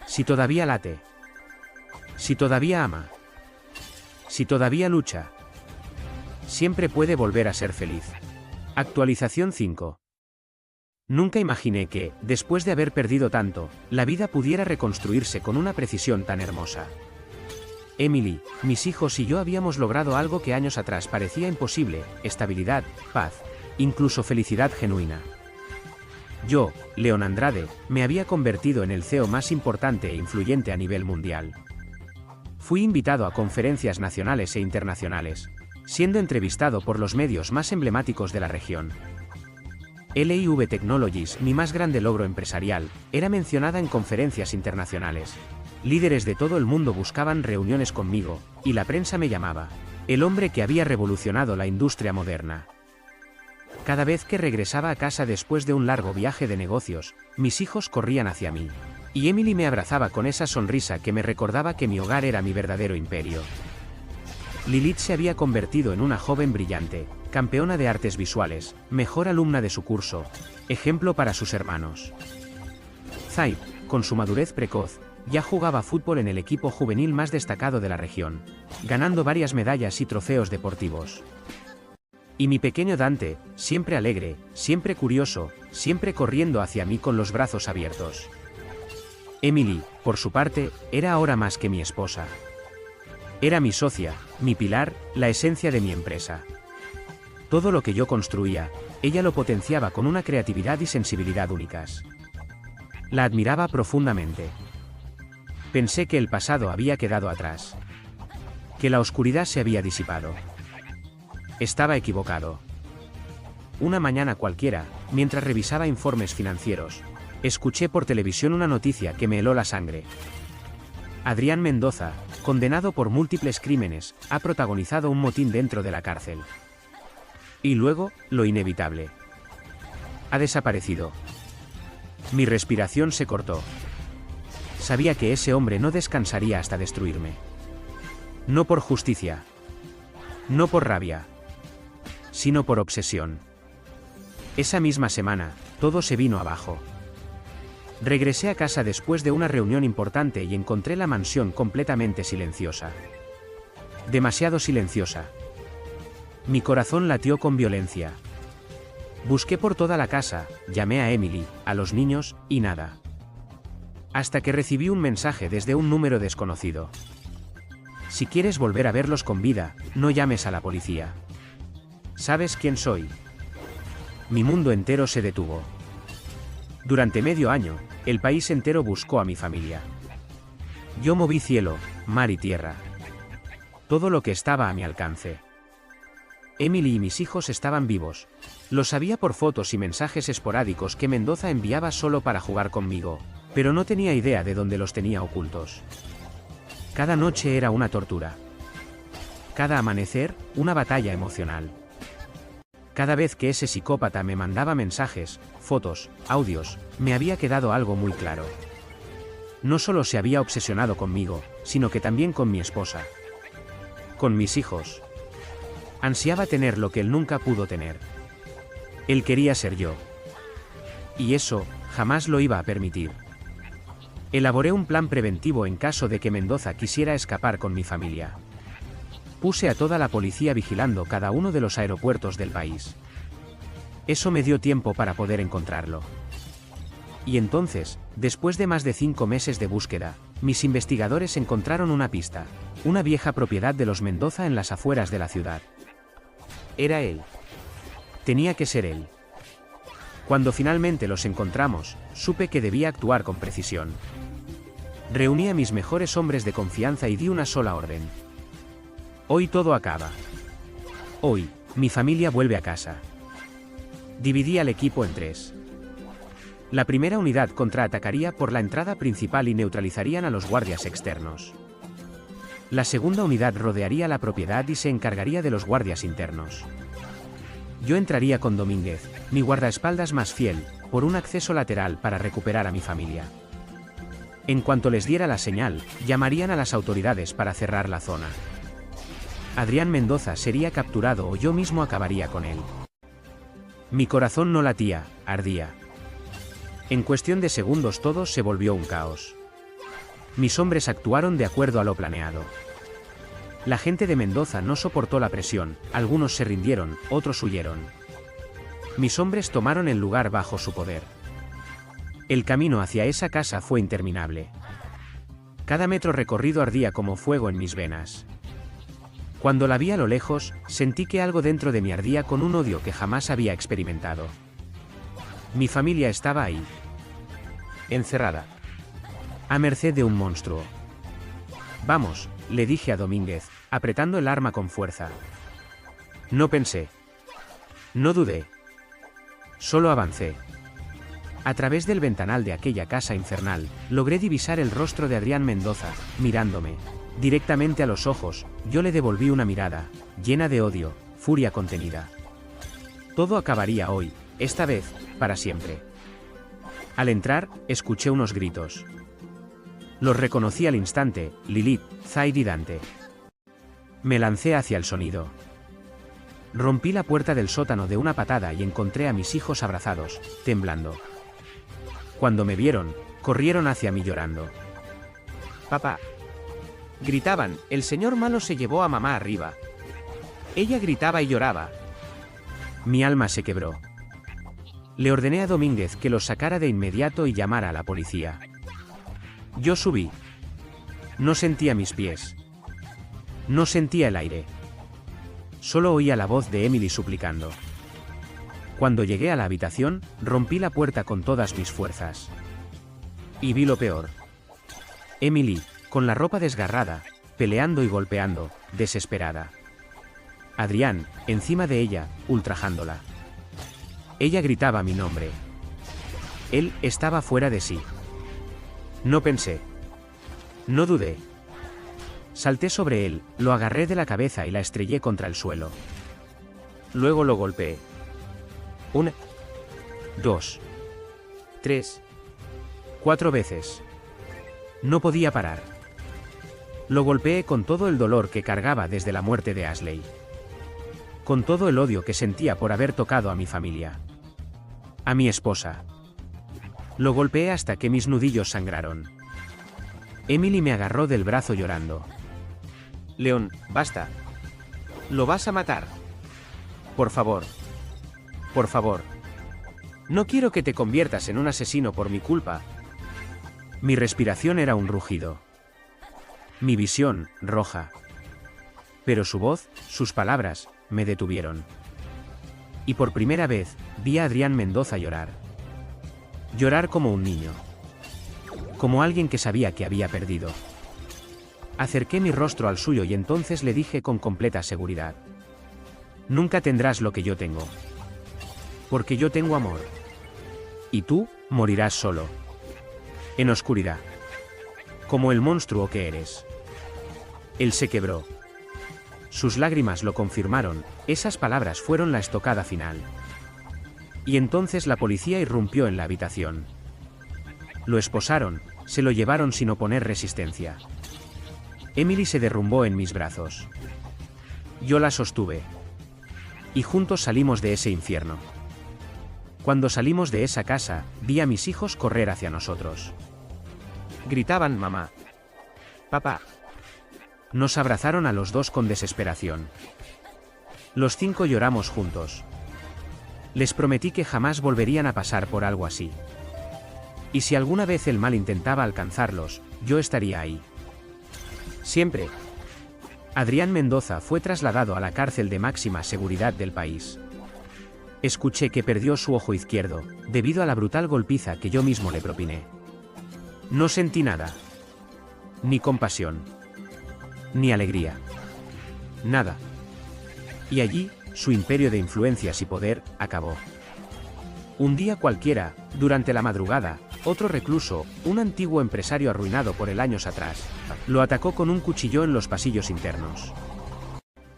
Si todavía late. Si todavía ama. Si todavía lucha. Siempre puede volver a ser feliz. Actualización 5. Nunca imaginé que, después de haber perdido tanto, la vida pudiera reconstruirse con una precisión tan hermosa. Emily, mis hijos y yo habíamos logrado algo que años atrás parecía imposible: estabilidad, paz, incluso felicidad genuina. Yo, Leon Andrade, me había convertido en el CEO más importante e influyente a nivel mundial. Fui invitado a conferencias nacionales e internacionales, siendo entrevistado por los medios más emblemáticos de la región. LIV Technologies, mi más grande logro empresarial, era mencionada en conferencias internacionales. Líderes de todo el mundo buscaban reuniones conmigo, y la prensa me llamaba el hombre que había revolucionado la industria moderna. Cada vez que regresaba a casa después de un largo viaje de negocios, mis hijos corrían hacia mí. Y Emily me abrazaba con esa sonrisa que me recordaba que mi hogar era mi verdadero imperio. Lilith se había convertido en una joven brillante, campeona de artes visuales, mejor alumna de su curso, ejemplo para sus hermanos. Zaid, con su madurez precoz, ya jugaba fútbol en el equipo juvenil más destacado de la región, ganando varias medallas y trofeos deportivos. Y mi pequeño Dante, siempre alegre, siempre curioso, siempre corriendo hacia mí con los brazos abiertos. Emily, por su parte, era ahora más que mi esposa. Era mi socia, mi pilar, la esencia de mi empresa. Todo lo que yo construía, ella lo potenciaba con una creatividad y sensibilidad únicas. La admiraba profundamente. Pensé que el pasado había quedado atrás. Que la oscuridad se había disipado. Estaba equivocado. Una mañana cualquiera, mientras revisaba informes financieros, escuché por televisión una noticia que me heló la sangre. Adrián Mendoza, condenado por múltiples crímenes, ha protagonizado un motín dentro de la cárcel. Y luego, lo inevitable. Ha desaparecido. Mi respiración se cortó. Sabía que ese hombre no descansaría hasta destruirme. No por justicia. No por rabia. Sino por obsesión. Esa misma semana, todo se vino abajo. Regresé a casa después de una reunión importante y encontré la mansión completamente silenciosa. Demasiado silenciosa. Mi corazón latió con violencia. Busqué por toda la casa, llamé a Emily, a los niños, y nada. Hasta que recibí un mensaje desde un número desconocido. Si quieres volver a verlos con vida, no llames a la policía. ¿Sabes quién soy? Mi mundo entero se detuvo. Durante medio año, el país entero buscó a mi familia. Yo moví cielo, mar y tierra. Todo lo que estaba a mi alcance. Emily y mis hijos estaban vivos. Lo sabía por fotos y mensajes esporádicos que Mendoza enviaba solo para jugar conmigo, pero no tenía idea de dónde los tenía ocultos. Cada noche era una tortura. Cada amanecer, una batalla emocional. Cada vez que ese psicópata me mandaba mensajes, fotos, audios, me había quedado algo muy claro. No solo se había obsesionado conmigo, sino que también con mi esposa. Con mis hijos. Ansiaba tener lo que él nunca pudo tener. Él quería ser yo. Y eso, jamás lo iba a permitir. Elaboré un plan preventivo en caso de que Mendoza quisiera escapar con mi familia. Puse a toda la policía vigilando cada uno de los aeropuertos del país. Eso me dio tiempo para poder encontrarlo. Y entonces, después de más de 5 meses de búsqueda, mis investigadores encontraron una pista, una vieja propiedad de los Mendoza en las afueras de la ciudad. Era él. Tenía que ser él. Cuando finalmente los encontramos, supe que debía actuar con precisión. Reuní a mis mejores hombres de confianza y di una sola orden. Hoy todo acaba. Hoy, mi familia vuelve a casa. Dividí al equipo en 3. La primera unidad contraatacaría por la entrada principal y neutralizarían a los guardias externos. La segunda unidad rodearía la propiedad y se encargaría de los guardias internos. Yo entraría con Domínguez, mi guardaespaldas más fiel, por un acceso lateral para recuperar a mi familia. En cuanto les diera la señal, llamarían a las autoridades para cerrar la zona. Adrián Mendoza sería capturado o yo mismo acabaría con él. Mi corazón no latía, ardía. En cuestión de segundos todo se volvió un caos. Mis hombres actuaron de acuerdo a lo planeado. La gente de Mendoza no soportó la presión, algunos se rindieron, otros huyeron. Mis hombres tomaron el lugar bajo su poder. El camino hacia esa casa fue interminable. Cada metro recorrido ardía como fuego en mis venas. Cuando la vi a lo lejos, sentí que algo dentro de mí ardía con un odio que jamás había experimentado. Mi familia estaba ahí. Encerrada. A merced de un monstruo. Vamos, le dije a Domínguez, apretando el arma con fuerza. No pensé. No dudé. Solo avancé. A través del ventanal de aquella casa infernal, logré divisar el rostro de Adrián Mendoza, mirándome. Directamente a los ojos, yo le devolví una mirada, llena de odio, furia contenida. Todo acabaría hoy, esta vez, para siempre. Al entrar, escuché unos gritos. Los reconocí al instante, Lilith, Zaid y Dante. Me lancé hacia el sonido. Rompí la puerta del sótano de una patada y encontré a mis hijos abrazados, temblando. Cuando me vieron, corrieron hacia mí llorando. Papá. Gritaban, el señor malo se llevó a mamá arriba. Ella gritaba y lloraba. Mi alma se quebró. Le ordené a Domínguez que los sacara de inmediato y llamara a la policía. Yo subí. No sentía mis pies. No sentía el aire. Solo oía la voz de Emily suplicando. Cuando llegué a la habitación, rompí la puerta con todas mis fuerzas. Y vi lo peor. Emily, con la ropa desgarrada, peleando y golpeando, desesperada. Adrián, encima de ella, ultrajándola. Ella gritaba mi nombre. Él estaba fuera de sí. No pensé. No dudé. Salté sobre él, lo agarré de la cabeza y la estrellé contra el suelo. Luego lo golpeé. 1, 2, 3, 4 veces. No podía parar. Lo golpeé con todo el dolor que cargaba desde la muerte de Ashley. Con todo el odio que sentía por haber tocado a mi familia. A mi esposa. Lo golpeé hasta que mis nudillos sangraron. Emily me agarró del brazo llorando. León, basta. Lo vas a matar. Por favor. Por favor. No quiero que te conviertas en un asesino por mi culpa. Mi respiración era un rugido. Mi visión, roja. Pero su voz, sus palabras, me detuvieron. Y por primera vez, vi a Adrián Mendoza llorar. Llorar como un niño. Como alguien que sabía que había perdido. Acerqué mi rostro al suyo y entonces le dije con completa seguridad. Nunca tendrás lo que yo tengo. Porque yo tengo amor. Y tú, morirás solo. En oscuridad. Como el monstruo que eres. Él se quebró. Sus lágrimas lo confirmaron, esas palabras fueron la estocada final. Y entonces la policía irrumpió en la habitación. Lo esposaron, se lo llevaron sin oponer resistencia. Emily se derrumbó en mis brazos. Yo la sostuve. Y juntos salimos de ese infierno. Cuando salimos de esa casa, vi a mis hijos correr hacia nosotros. Gritaban mamá. Papá. Nos abrazaron a los dos con desesperación. Los 5 lloramos juntos. Les prometí que jamás volverían a pasar por algo así. Y si alguna vez el mal intentaba alcanzarlos, yo estaría ahí. Siempre. Adrián Mendoza fue trasladado a la cárcel de máxima seguridad del país. Escuché que perdió su ojo izquierdo, debido a la brutal golpiza que yo mismo le propiné. No sentí nada. Ni compasión. Ni alegría. Nada. Y allí, su imperio de influencias y poder, acabó. Un día cualquiera, durante la madrugada, otro recluso, un antiguo empresario arruinado por el años atrás, lo atacó con un cuchillo en los pasillos internos.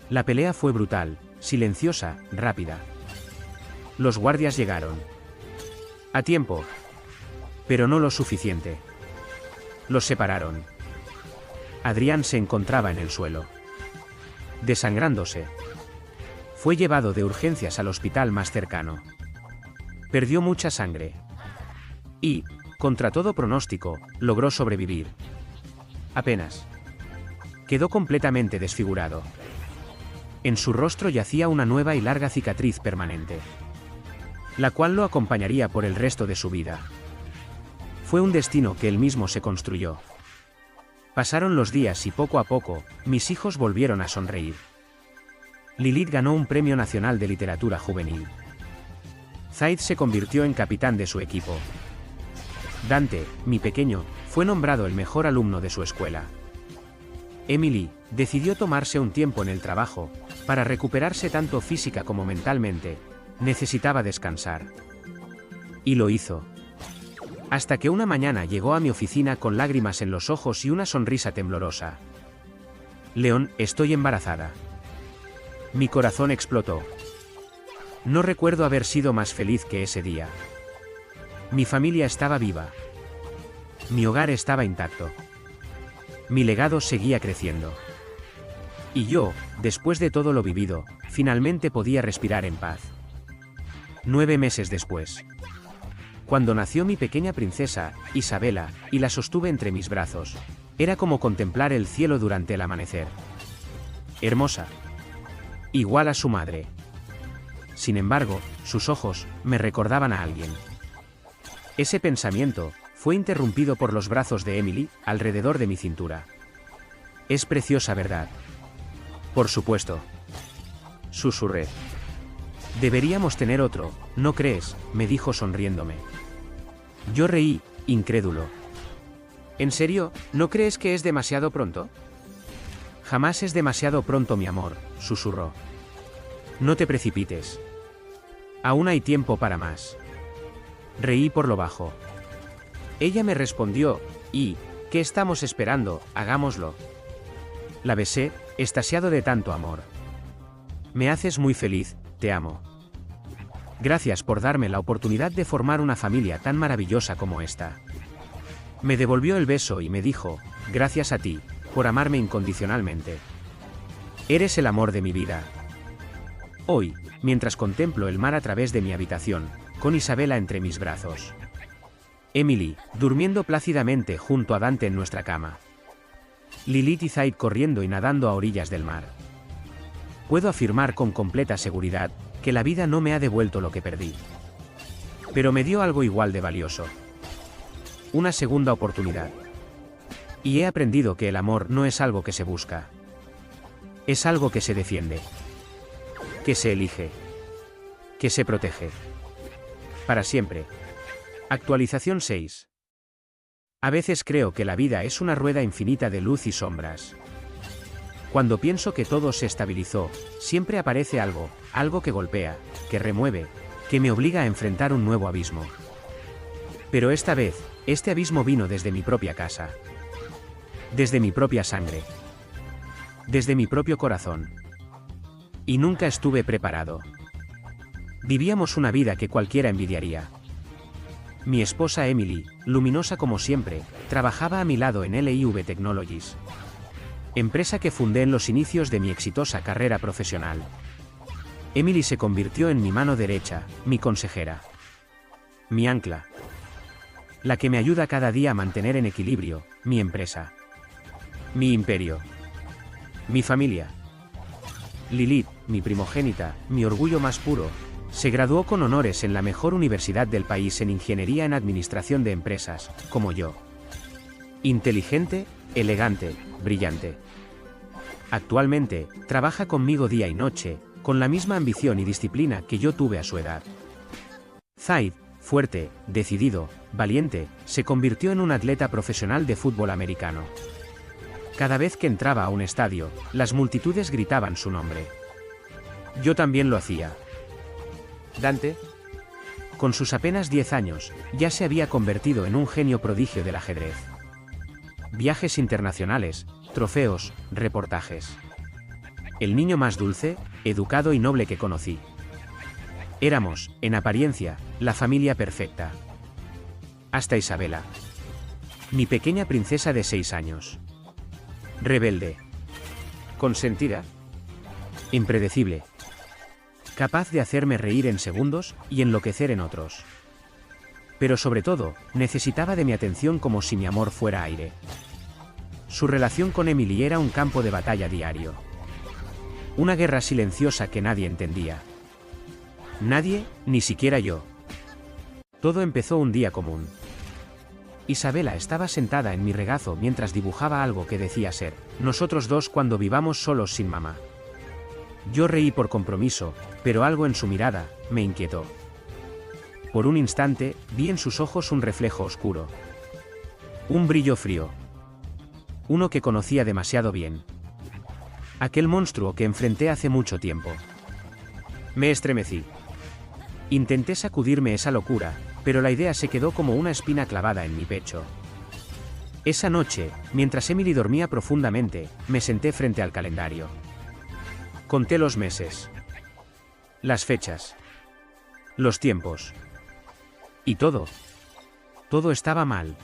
La pelea fue brutal, silenciosa, rápida. Los guardias llegaron. A tiempo. Pero no lo suficiente. Los separaron. Adrián se encontraba en el suelo. Desangrándose. Fue llevado de urgencias al hospital más cercano. Perdió mucha sangre. Y, contra todo pronóstico, logró sobrevivir. Apenas. Quedó completamente desfigurado. En su rostro yacía una nueva y larga cicatriz permanente, la cual lo acompañaría por el resto de su vida. Fue un destino que él mismo se construyó. Pasaron los días y poco a poco, mis hijos volvieron a sonreír. Lilith ganó un premio nacional de literatura juvenil. Zaid se convirtió en capitán de su equipo. Dante, mi pequeño, fue nombrado el mejor alumno de su escuela. Emily decidió tomarse un tiempo en el trabajo, para recuperarse tanto física como mentalmente. Necesitaba descansar. Y lo hizo. Hasta que una mañana llegó a mi oficina con lágrimas en los ojos y una sonrisa temblorosa. León, estoy embarazada. Mi corazón explotó. No recuerdo haber sido más feliz que ese día. Mi familia estaba viva. Mi hogar estaba intacto. Mi legado seguía creciendo. Y yo, después de todo lo vivido, finalmente podía respirar en paz. 9 meses después. Cuando nació mi pequeña princesa, Isabela, y la sostuve entre mis brazos, era como contemplar el cielo durante el amanecer. Hermosa. Igual a su madre. Sin embargo, sus ojos me recordaban a alguien. Ese pensamiento fue interrumpido por los brazos de Emily alrededor de mi cintura. Es preciosa, ¿verdad? Por supuesto. Susurré. Deberíamos tener otro, ¿no crees?, me dijo sonriéndome. Yo reí, incrédulo. ¿En serio, no crees que es demasiado pronto? Jamás es demasiado pronto, mi amor, susurró. No te precipites. Aún hay tiempo para más. Reí por lo bajo. Ella me respondió, ¿y qué estamos esperando? Hagámoslo. La besé, extasiado de tanto amor. Me haces muy feliz, te amo. Gracias por darme la oportunidad de formar una familia tan maravillosa como esta. Me devolvió el beso y me dijo, gracias a ti, por amarme incondicionalmente. Eres el amor de mi vida. Hoy, mientras contemplo el mar a través de mi habitación, con Isabela entre mis brazos. Emily, durmiendo plácidamente junto a Dante en nuestra cama. Lilith y Zaid corriendo y nadando a orillas del mar. Puedo afirmar con completa seguridad que la vida no me ha devuelto lo que perdí. Pero me dio algo igual de valioso. Una segunda oportunidad. Y he aprendido que el amor no es algo que se busca. Es algo que se defiende. Que se elige. Que se protege. Para siempre. Actualización 6. A veces creo que la vida es una rueda infinita de luz y sombras. Cuando pienso que todo se estabilizó, siempre aparece algo que golpea, que remueve, que me obliga a enfrentar un nuevo abismo. Pero esta vez, este abismo vino desde mi propia casa. Desde mi propia sangre. Desde mi propio corazón. Y nunca estuve preparado. Vivíamos una vida que cualquiera envidiaría. Mi esposa Emily, luminosa como siempre, trabajaba a mi lado en LIV Technologies, empresa que fundé en los inicios de mi exitosa carrera profesional. Emily se convirtió en mi mano derecha, mi consejera. Mi ancla. La que me ayuda cada día a mantener en equilibrio mi empresa. Mi imperio. Mi familia. Lilith, mi primogénita, mi orgullo más puro, se graduó con honores en la mejor universidad del país en Ingeniería en Administración de Empresas, como yo. Inteligente, elegante, brillante. Actualmente, trabaja conmigo día y noche, con la misma ambición y disciplina que yo tuve a su edad. Zaid, fuerte, decidido, valiente, se convirtió en un atleta profesional de fútbol americano. Cada vez que entraba a un estadio, las multitudes gritaban su nombre. Yo también lo hacía. Dante, con sus apenas 10 años, ya se había convertido en un genio prodigio del ajedrez. Viajes internacionales, trofeos, reportajes. El niño más dulce, educado y noble que conocí. Éramos, en apariencia, la familia perfecta. Hasta Isabela. Mi pequeña princesa de 6 años. Rebelde. Consentida. Impredecible. capaz de hacerme reír en segundos y enloquecer en otros. Pero sobre todo, necesitaba de mi atención como si mi amor fuera aire. Su relación con Emily era un campo de batalla diario. Una guerra silenciosa que nadie entendía. Nadie, ni siquiera yo. Todo empezó un día común. Isabela estaba sentada en mi regazo mientras dibujaba algo que decía ser, nosotros dos cuando vivamos solos sin mamá. Yo reí por compromiso, pero algo en su mirada me inquietó. Por un instante, vi en sus ojos un reflejo oscuro. Un brillo frío. Uno que conocía demasiado bien. Aquel monstruo que enfrenté hace mucho tiempo. Me estremecí. Intenté sacudirme esa locura, pero la idea se quedó como una espina clavada en mi pecho. Esa noche, mientras Emily dormía profundamente, me senté frente al calendario. Conté los meses. Las fechas. Los tiempos. Y todo. Todo estaba mal.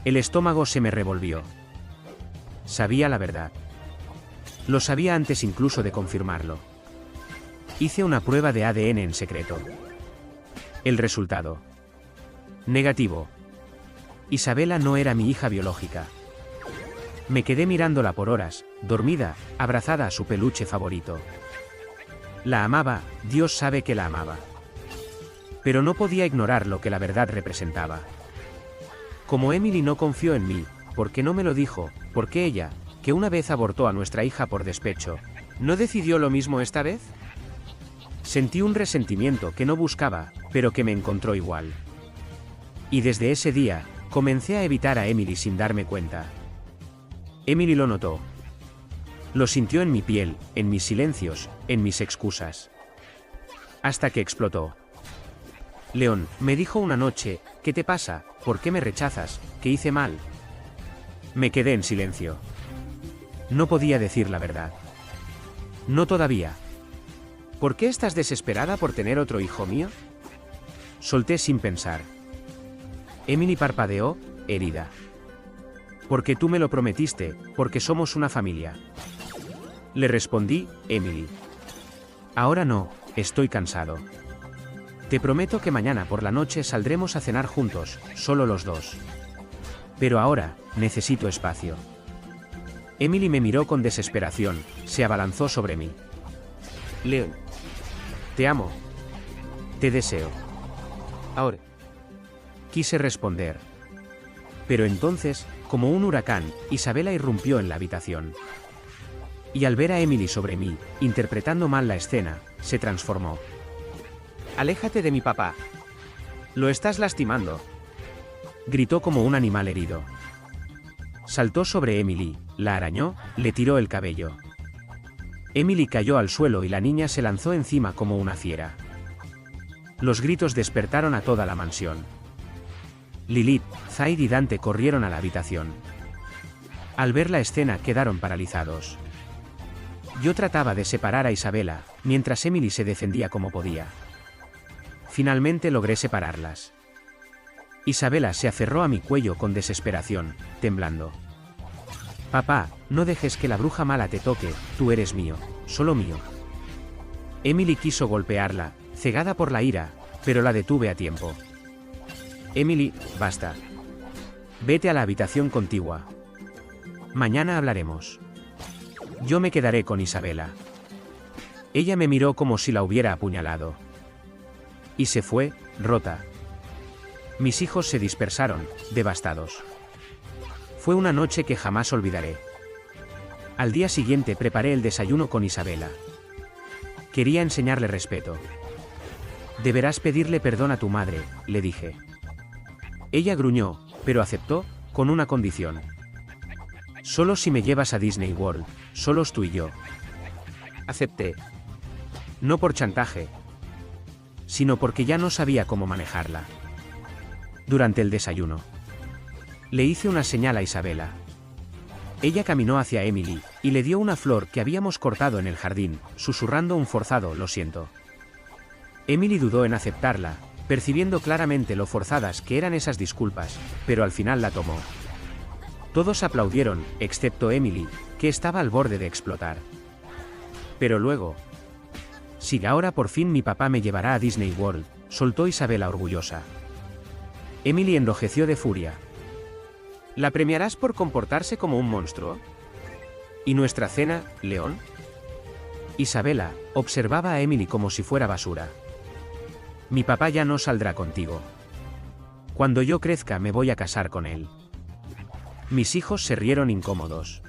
El estómago se me revolvió. Sabía la verdad. Lo sabía antes incluso de confirmarlo. Hice una prueba de ADN en secreto. El resultado. Negativo. Isabela no era mi hija biológica. Me quedé mirándola por horas, dormida, abrazada a su peluche favorito. La amaba, Dios sabe que la amaba. Pero no podía ignorar lo que la verdad representaba. Como Emily no confió en mí, porque no me lo dijo, porque ella, que una vez abortó a nuestra hija por despecho, ¿no decidió lo mismo esta vez? Sentí un resentimiento que no buscaba, pero que me encontró igual. Y desde ese día, comencé a evitar a Emily sin darme cuenta. Emily lo notó. Lo sintió en mi piel, en mis silencios, en mis excusas. Hasta que explotó. León, me dijo una noche, ¿qué te pasa? ¿Por qué me rechazas? ¿Qué hice mal? Me quedé en silencio. No podía decir la verdad. No todavía. ¿Por qué estás desesperada por tener otro hijo mío? Solté sin pensar. Emily parpadeó, herida. Porque tú me lo prometiste, porque somos una familia. Le respondí, Emily. Ahora no, estoy cansado. Te prometo que mañana por la noche saldremos a cenar juntos, solo los dos. Pero ahora, necesito espacio. Emily me miró con desesperación, se abalanzó sobre mí. León. Te amo. Te deseo. Ahora. Quise responder. Pero entonces, como un huracán, Isabela irrumpió en la habitación. Y al ver a Emily sobre mí, interpretando mal la escena, se transformó. Aléjate de mi papá. Lo estás lastimando. Gritó como un animal herido. Saltó sobre Emily, la arañó, le tiró el cabello. Emily cayó al suelo y la niña se lanzó encima como una fiera. Los gritos despertaron a toda la mansión. Lilith, Zaid y Dante corrieron a la habitación. Al ver la escena quedaron paralizados. Yo trataba de separar a Isabela, mientras Emily se defendía como podía. Finalmente logré separarlas. Isabela se aferró a mi cuello con desesperación, temblando. Papá, no dejes que la bruja mala te toque, tú eres mío, solo mío. Emily quiso golpearla, cegada por la ira, pero la detuve a tiempo. Emily, basta. Vete a la habitación contigua. Mañana hablaremos. Yo me quedaré con Isabela. Ella me miró como si la hubiera apuñalado. Y se fue, rota. Mis hijos se dispersaron, devastados. Fue una noche que jamás olvidaré. Al día siguiente preparé el desayuno con Isabela. Quería enseñarle respeto. Deberás pedirle perdón a tu madre, le dije. Ella gruñó, pero aceptó, con una condición. Solo si me llevas a Disney World, solos tú y yo. Acepté. No por chantaje, sino porque ya no sabía cómo manejarla. Durante el desayuno, le hice una señal a Isabela. Ella caminó hacia Emily, y le dio una flor que habíamos cortado en el jardín, susurrando un forzado "lo siento". Emily dudó en aceptarla, percibiendo claramente lo forzadas que eran esas disculpas, pero al final la tomó. Todos aplaudieron, excepto Emily, que estaba al borde de explotar. Pero luego, Sí, ahora por fin mi papá me llevará a Disney World, soltó Isabela orgullosa. Emily enrojeció de furia. ¿La premiarás por comportarse como un monstruo? ¿Y nuestra cena, León? Isabela observaba a Emily como si fuera basura. Mi papá ya no saldrá contigo. Cuando yo crezca me voy a casar con él. Mis hijos se rieron incómodos.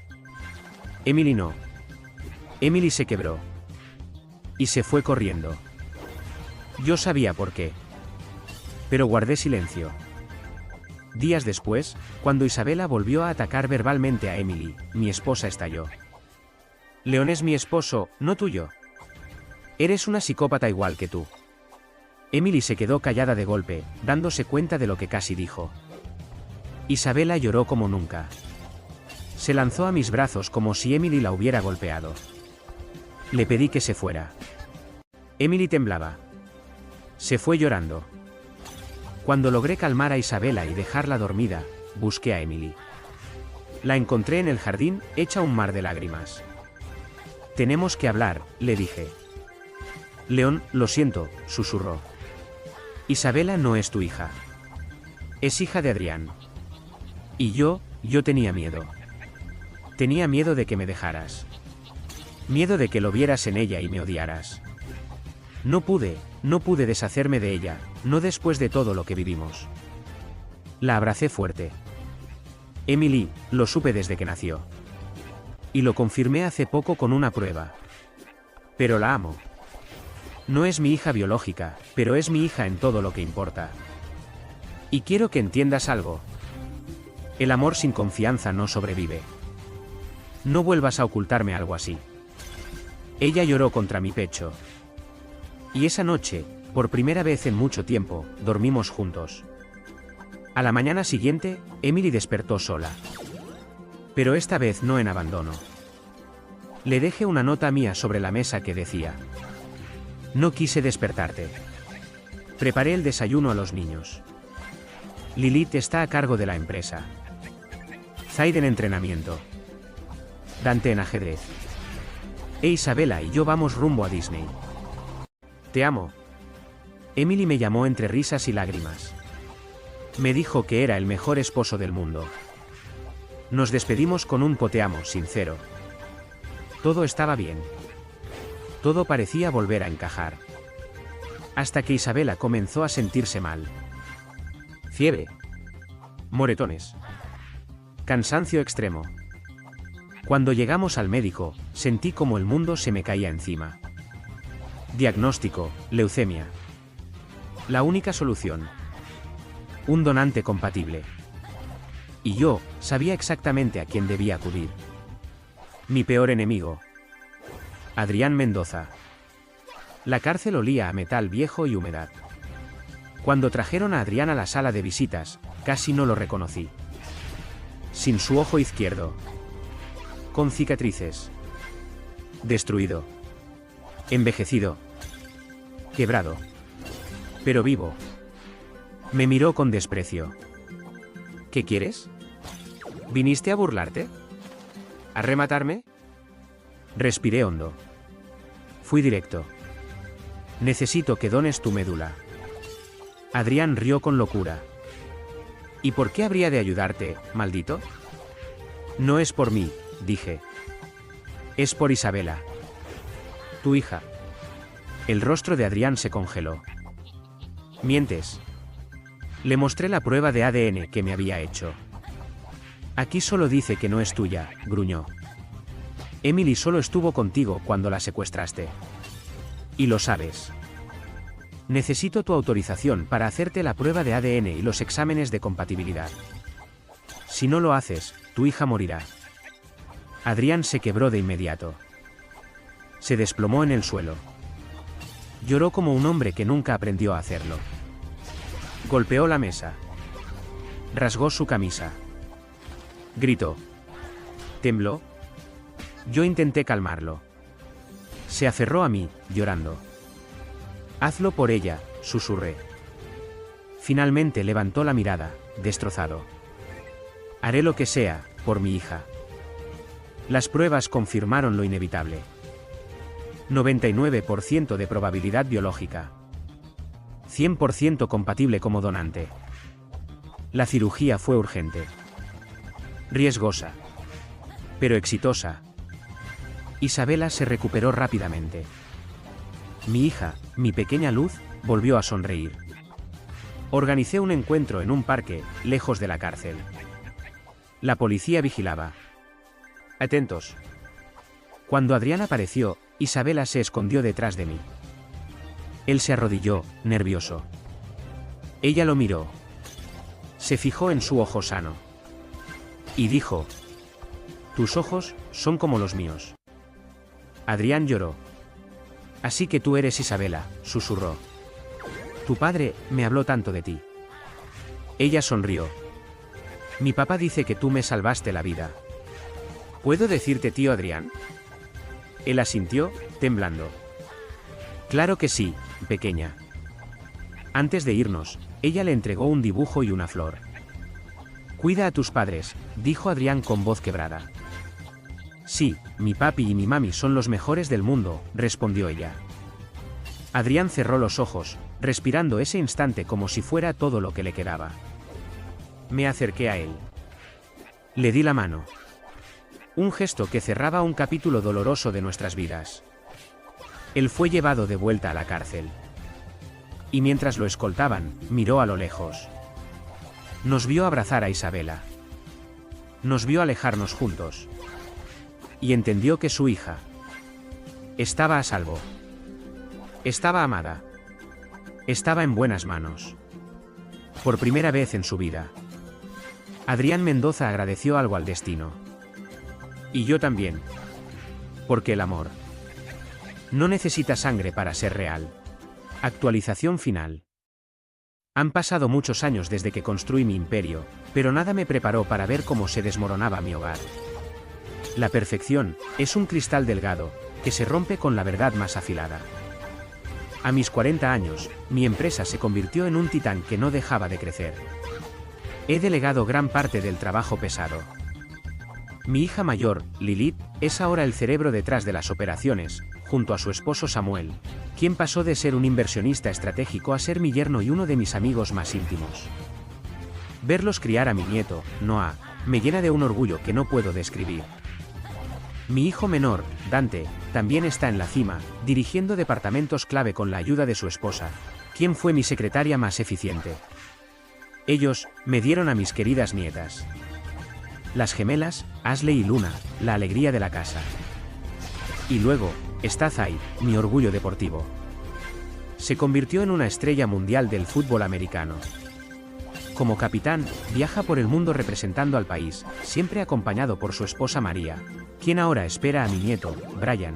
Emily no. Emily se quebró. Y se fue corriendo. Yo sabía por qué. Pero guardé silencio. Días después, cuando Isabela volvió a atacar verbalmente a Emily, mi esposa estalló. León es mi esposo, no tuyo. Eres una psicópata igual que tú. Emily se quedó callada de golpe, dándose cuenta de lo que casi dijo. Isabela lloró como nunca. Se lanzó a mis brazos como si Emily la hubiera golpeado. Le pedí que se fuera. Emily temblaba. Se fue llorando. Cuando logré calmar a Isabela y dejarla dormida, busqué a Emily. La encontré en el jardín, hecha un mar de lágrimas. Tenemos que hablar, le dije. León, lo siento, susurró. Isabela no es tu hija. Es hija de Adrián. Y yo tenía miedo. Tenía miedo de que me dejaras. Miedo de que lo vieras en ella y me odiaras. No pude deshacerme de ella, no después de todo lo que vivimos. La abracé fuerte. Emily, lo supe desde que nació. Y lo confirmé hace poco con una prueba. Pero la amo. No es mi hija biológica, pero es mi hija en todo lo que importa. Y quiero que entiendas algo. El amor sin confianza no sobrevive. No vuelvas a ocultarme algo así. Ella lloró contra mi pecho. Y esa noche, por primera vez en mucho tiempo, dormimos juntos. A la mañana siguiente, Emily despertó sola. Pero esta vez no en abandono. Le dejé una nota mía sobre la mesa que decía: no quise despertarte. Preparé el desayuno a los niños. Lilith está a cargo de la empresa. Zaid en entrenamiento. Dante en ajedrez. E Isabela y yo vamos rumbo a Disney. Te amo. Emily me llamó entre risas y lágrimas. Me dijo que era el mejor esposo del mundo. Nos despedimos con un te amo sincero. Todo estaba bien. Todo parecía volver a encajar. Hasta que Isabela comenzó a sentirse mal. Fiebre. Moretones. Cansancio extremo. Cuando llegamos al médico, sentí como el mundo se me caía encima. Diagnóstico: leucemia. La única solución: un donante compatible. Y yo sabía exactamente a quién debía acudir. Mi peor enemigo. Adrián Mendoza. La cárcel olía a metal viejo y humedad. Cuando trajeron a Adrián a la sala de visitas, casi no lo reconocí. Sin su ojo izquierdo. Con cicatrices. Destruido. Envejecido. Quebrado. Pero vivo. Me miró con desprecio. ¿Qué quieres? ¿Viniste a burlarte? ¿A rematarme? Respiré hondo. Fui directo. Necesito que dones tu médula. Adrián rió con locura. ¿Y por qué habría de ayudarte, maldito? No es por mí, dije. Es por Isabela. Tu hija. El rostro de Adrián se congeló. Mientes. Le mostré la prueba de ADN que me había hecho. Aquí solo dice que no es tuya, gruñó. Emily solo estuvo contigo cuando la secuestraste. Y lo sabes. Necesito tu autorización para hacerte la prueba de ADN y los exámenes de compatibilidad. Si no lo haces, tu hija morirá. Adrián se quebró de inmediato. Se desplomó en el suelo. Lloró como un hombre que nunca aprendió a hacerlo. Golpeó la mesa. Rasgó su camisa. Gritó. Tembló. Yo intenté calmarlo. Se aferró a mí, llorando. Hazlo por ella, susurré. Finalmente levantó la mirada, destrozado. Haré lo que sea, por mi hija. Las pruebas confirmaron lo inevitable. 99% de probabilidad biológica. 100% compatible como donante. La cirugía fue urgente. Riesgosa. Pero exitosa. Isabela se recuperó rápidamente. Mi hija, mi pequeña luz, volvió a sonreír. Organicé un encuentro en un parque, lejos de la cárcel. La policía vigilaba. Atentos. Cuando Adrián apareció, Isabela se escondió detrás de mí. Él se arrodilló, nervioso. Ella lo miró. Se fijó en su ojo sano. Y dijo: tus ojos son como los míos. Adrián lloró. Así que tú eres Isabela, susurró. Tu padre me habló tanto de ti. Ella sonrió. Mi papá dice que tú me salvaste la vida. ¿Puedo decirte tío Adrián? Él asintió, temblando. Claro que sí, pequeña. Antes de irnos, ella le entregó un dibujo y una flor. Cuida a tus padres, dijo Adrián con voz quebrada. Sí, mi papi y mi mami son los mejores del mundo, respondió ella. Adrián cerró los ojos, respirando ese instante como si fuera todo lo que le quedaba. Me acerqué a él. Le di la mano. Un gesto que cerraba un capítulo doloroso de nuestras vidas. Él fue llevado de vuelta a la cárcel. Y mientras lo escoltaban, miró a lo lejos. Nos vio abrazar a Isabela. Nos vio alejarnos juntos. Y entendió que su hija estaba a salvo. Estaba amada. Estaba en buenas manos. Por primera vez en su vida. Adrián Mendoza agradeció algo al destino. Y yo también. Porque el amor no necesita sangre para ser real. Actualización final. Han pasado muchos años desde que construí mi imperio, pero nada me preparó para ver cómo se desmoronaba mi hogar. La perfección es un cristal delgado, que se rompe con la verdad más afilada. A mis 40 años, mi empresa se convirtió en un titán que no dejaba de crecer. He delegado gran parte del trabajo pesado. Mi hija mayor, Lilith, es ahora el cerebro detrás de las operaciones, junto a su esposo Samuel, quien pasó de ser un inversionista estratégico a ser mi yerno y uno de mis amigos más íntimos. Verlos criar a mi nieto, Noah, me llena de un orgullo que no puedo describir. Mi hijo menor, Dante, también está en la cima, dirigiendo departamentos clave con la ayuda de su esposa, quien fue mi secretaria más eficiente. Ellos me dieron a mis queridas nietas. Las gemelas, Ashley y Luna, la alegría de la casa. Y luego, está Zaid, mi orgullo deportivo. Se convirtió en una estrella mundial del fútbol americano. Como capitán, viaja por el mundo representando al país, siempre acompañado por su esposa María, quien ahora espera a mi nieto, Brian.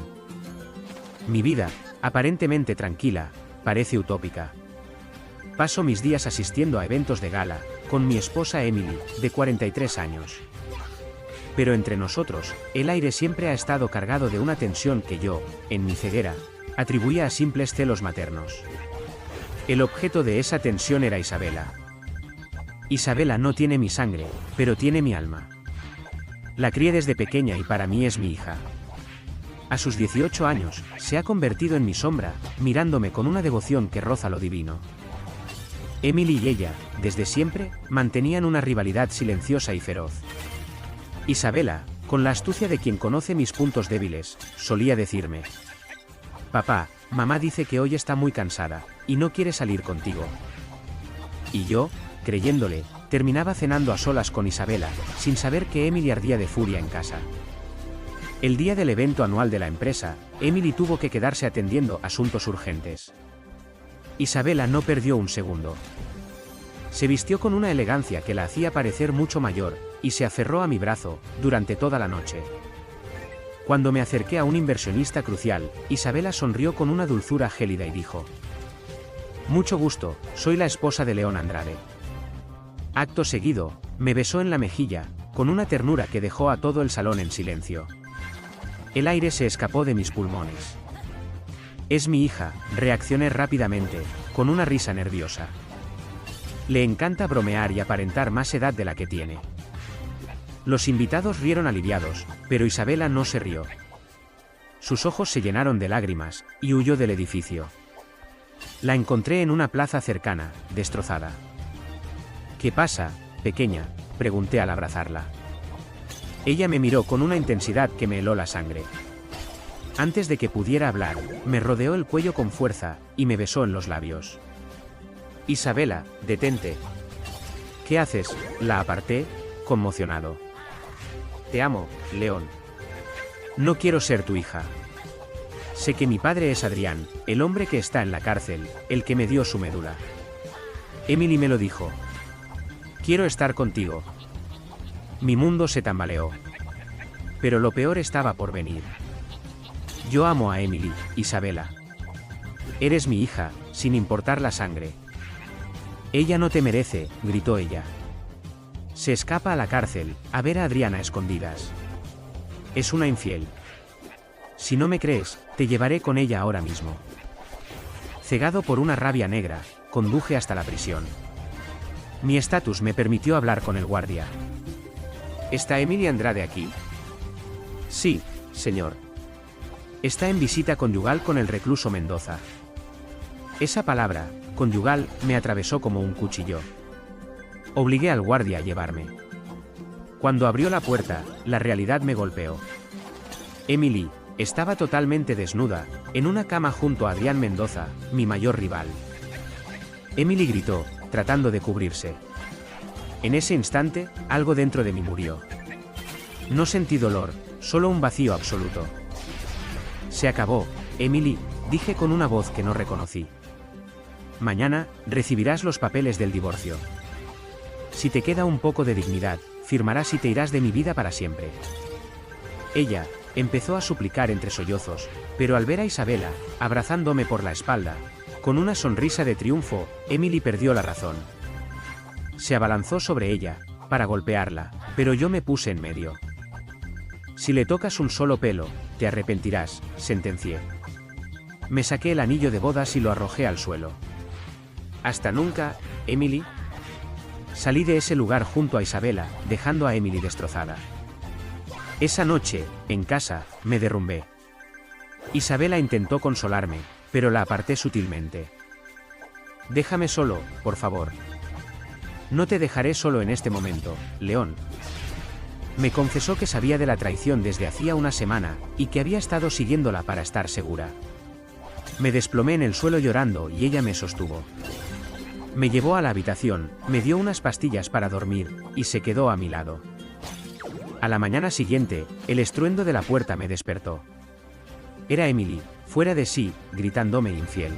Mi vida, aparentemente tranquila, parece utópica. Paso mis días asistiendo a eventos de gala, con mi esposa Emily, de 43 años. Pero entre nosotros, el aire siempre ha estado cargado de una tensión que yo, en mi ceguera, atribuía a simples celos maternos. El objeto de esa tensión era Isabela. Isabela no tiene mi sangre, pero tiene mi alma. La crié desde pequeña y para mí es mi hija. A sus 18 años, se ha convertido en mi sombra, mirándome con una devoción que roza lo divino. Emily y ella, desde siempre, mantenían una rivalidad silenciosa y feroz. Isabela, con la astucia de quien conoce mis puntos débiles, solía decirme: papá, mamá dice que hoy está muy cansada, y no quiere salir contigo. Y yo, creyéndole, terminaba cenando a solas con Isabela, sin saber que Emily ardía de furia en casa. El día del evento anual de la empresa, Emily tuvo que quedarse atendiendo asuntos urgentes. Isabela no perdió un segundo. Se vistió con una elegancia que la hacía parecer mucho mayor, y se aferró a mi brazo, durante toda la noche. Cuando me acerqué a un inversionista crucial, Isabela sonrió con una dulzura gélida y dijo: mucho gusto, soy la esposa de León Andrade. Acto seguido, me besó en la mejilla, con una ternura que dejó a todo el salón en silencio. El aire se escapó de mis pulmones. Es mi hija, reaccioné rápidamente, con una risa nerviosa. Le encanta bromear y aparentar más edad de la que tiene. Los invitados rieron aliviados, pero Isabela no se rió. sus ojos se llenaron de lágrimas, y huyó del edificio. La encontré en una plaza cercana, destrozada. ¿Qué pasa, pequeña?, pregunté al abrazarla. Ella me miró con una intensidad que me heló la sangre. Antes de que pudiera hablar, me rodeó el cuello con fuerza, y me besó en los labios. Isabela, detente. ¿Qué haces?, la aparté, conmocionado. Te amo, León. No quiero ser tu hija. Sé que mi padre es Adrián, el hombre que está en la cárcel, el que me dio su médula. Emily me lo dijo. Quiero estar contigo. Mi mundo se tambaleó. Pero lo peor estaba por venir. Yo amo a Emily, Isabela. Eres mi hija, sin importar la sangre. Ella no te merece, gritó ella. Se escapa a la cárcel, a ver a Adrián a escondidas. Es una infiel. Si no me crees, te llevaré con ella ahora mismo. Cegado por una rabia negra, conduje hasta la prisión. Mi estatus me permitió hablar con el guardia. ¿Está Emily Andrade aquí? Sí, señor. Está en visita conyugal con el recluso Mendoza. Esa palabra, conyugal, me atravesó como un cuchillo. Obligué al guardia a llevarme. Cuando abrió la puerta, la realidad me golpeó. Emily estaba totalmente desnuda, en una cama junto a Adrián Mendoza, mi mayor rival. Emily gritó, tratando de cubrirse. En ese instante, algo dentro de mí murió. No sentí dolor, solo un vacío absoluto. Se acabó, Emily, dije con una voz que no reconocí. Mañana, recibirás los papeles del divorcio. Si te queda un poco de dignidad, firmarás y te irás de mi vida para siempre. Ella empezó a suplicar entre sollozos, pero al ver a Isabela, abrazándome por la espalda, con una sonrisa de triunfo, Emily perdió la razón. Se abalanzó sobre ella, para golpearla, pero yo me puse en medio. Si le tocas un solo pelo, te arrepentirás, sentencié. Me saqué el anillo de bodas y lo arrojé al suelo. Hasta nunca, Emily. Salí de ese lugar junto a Isabela, dejando a Emily destrozada. Esa noche, en casa, me derrumbé. Isabela intentó consolarme, pero la aparté sutilmente. Déjame solo, por favor. No te dejaré solo en este momento, León. Me confesó que sabía de la traición desde hacía una semana, y que había estado siguiéndola para estar segura. Me desplomé en el suelo llorando y ella me sostuvo. Me llevó a la habitación, me dio unas pastillas para dormir, y se quedó a mi lado. A la mañana siguiente, el estruendo de la puerta me despertó. Era Emily, fuera de sí, gritándome infiel.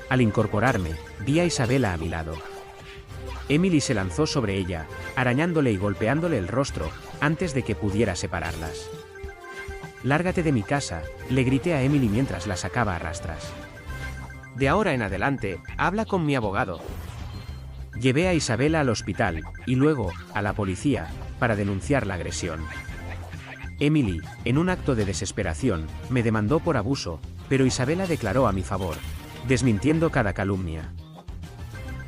Al incorporarme, vi a Isabela a mi lado. Emily se lanzó sobre ella, arañándole y golpeándole el rostro, antes de que pudiera separarlas. «Lárgate de mi casa», le grité a Emily mientras la sacaba a rastras. «De ahora en adelante, habla con mi abogado». Llevé a Isabela al hospital, y luego, a la policía, para denunciar la agresión. Emily, en un acto de desesperación, me demandó por abuso, pero Isabela declaró a mi favor, desmintiendo cada calumnia.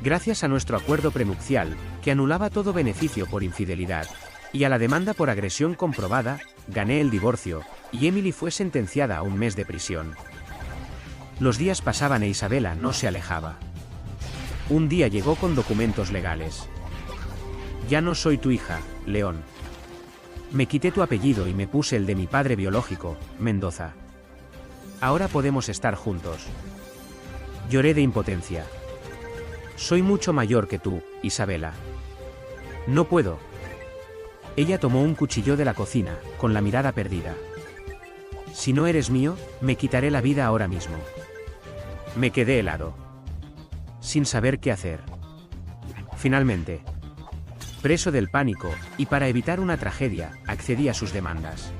Gracias a nuestro acuerdo prenupcial, que anulaba todo beneficio por infidelidad, y a la demanda por agresión comprobada, gané el divorcio, y Emily fue sentenciada a 1 mes de prisión. Los días pasaban e Isabela no se alejaba. Un día llegó con documentos legales. «Ya no soy tu hija, León. Me quité tu apellido y me puse el de mi padre biológico, Mendoza. Ahora podemos estar juntos». Lloré de impotencia. «Soy mucho mayor que tú, Isabela. No puedo». Ella tomó un cuchillo de la cocina, con la mirada perdida. «Si no eres mío, me quitaré la vida ahora mismo». Me quedé helado, sin saber qué hacer. Finalmente, preso del pánico, y para evitar una tragedia, accedí a sus demandas.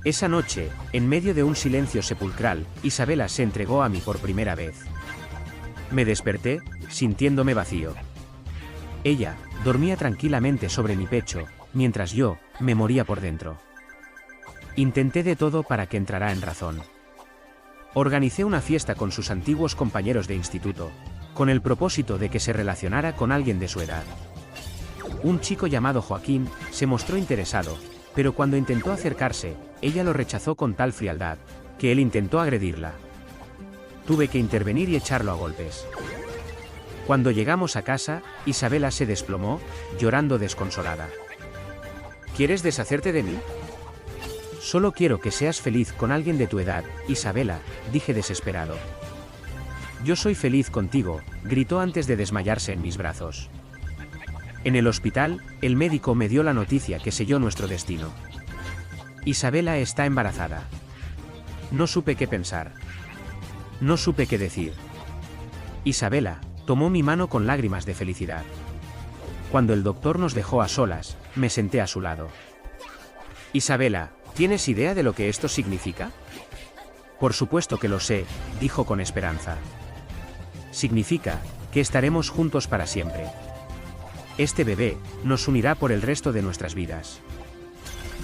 Esa noche, en medio de un silencio sepulcral, Isabela se entregó a mí por primera vez. Me desperté, sintiéndome vacío. Ella dormía tranquilamente sobre mi pecho, mientras yo me moría por dentro. Intenté de todo para que entrara en razón. Organicé una fiesta con sus antiguos compañeros de instituto, con el propósito de que se relacionara con alguien de su edad. Un chico llamado Joaquín se mostró interesado, pero cuando intentó acercarse, ella lo rechazó con tal frialdad, que él intentó agredirla. Tuve que intervenir y echarlo a golpes. Cuando llegamos a casa, Isabela se desplomó, llorando desconsolada. ¿Quieres deshacerte de mí? Solo quiero que seas feliz con alguien de tu edad, Isabela, dije desesperado. Yo soy feliz contigo, gritó antes de desmayarse en mis brazos. En el hospital, el médico me dio la noticia que selló nuestro destino. Isabela está embarazada. No supe qué pensar. No supe qué decir. Isabela tomó mi mano con lágrimas de felicidad. Cuando el doctor nos dejó a solas, me senté a su lado. Isabela, ¿tienes idea de lo que esto significa? Por supuesto que lo sé, dijo con esperanza. Significa que estaremos juntos para siempre. Este bebé nos unirá por el resto de nuestras vidas.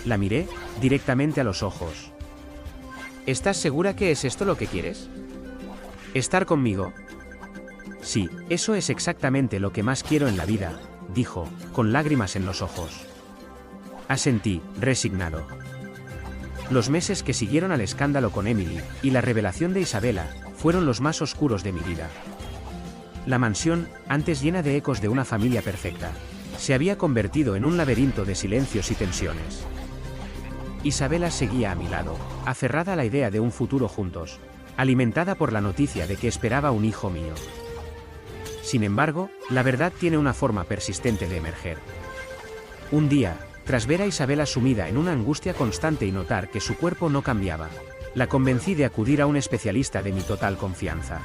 La miré directamente a los ojos. ¿Estás segura que es esto lo que quieres? ¿Estar conmigo? Sí, eso es exactamente lo que más quiero en la vida, dijo, con lágrimas en los ojos. Asentí, resignado. Los meses que siguieron al escándalo con Emily y la revelación de Isabela fueron los más oscuros de mi vida. La mansión, antes llena de ecos de una familia perfecta, se había convertido en un laberinto de silencios y tensiones. Isabela seguía a mi lado, aferrada a la idea de un futuro juntos, alimentada por la noticia de que esperaba un hijo mío. Sin embargo, la verdad tiene una forma persistente de emerger. Un día, tras ver a Isabela sumida en una angustia constante y notar que su cuerpo no cambiaba, la convencí de acudir a un especialista de mi total confianza.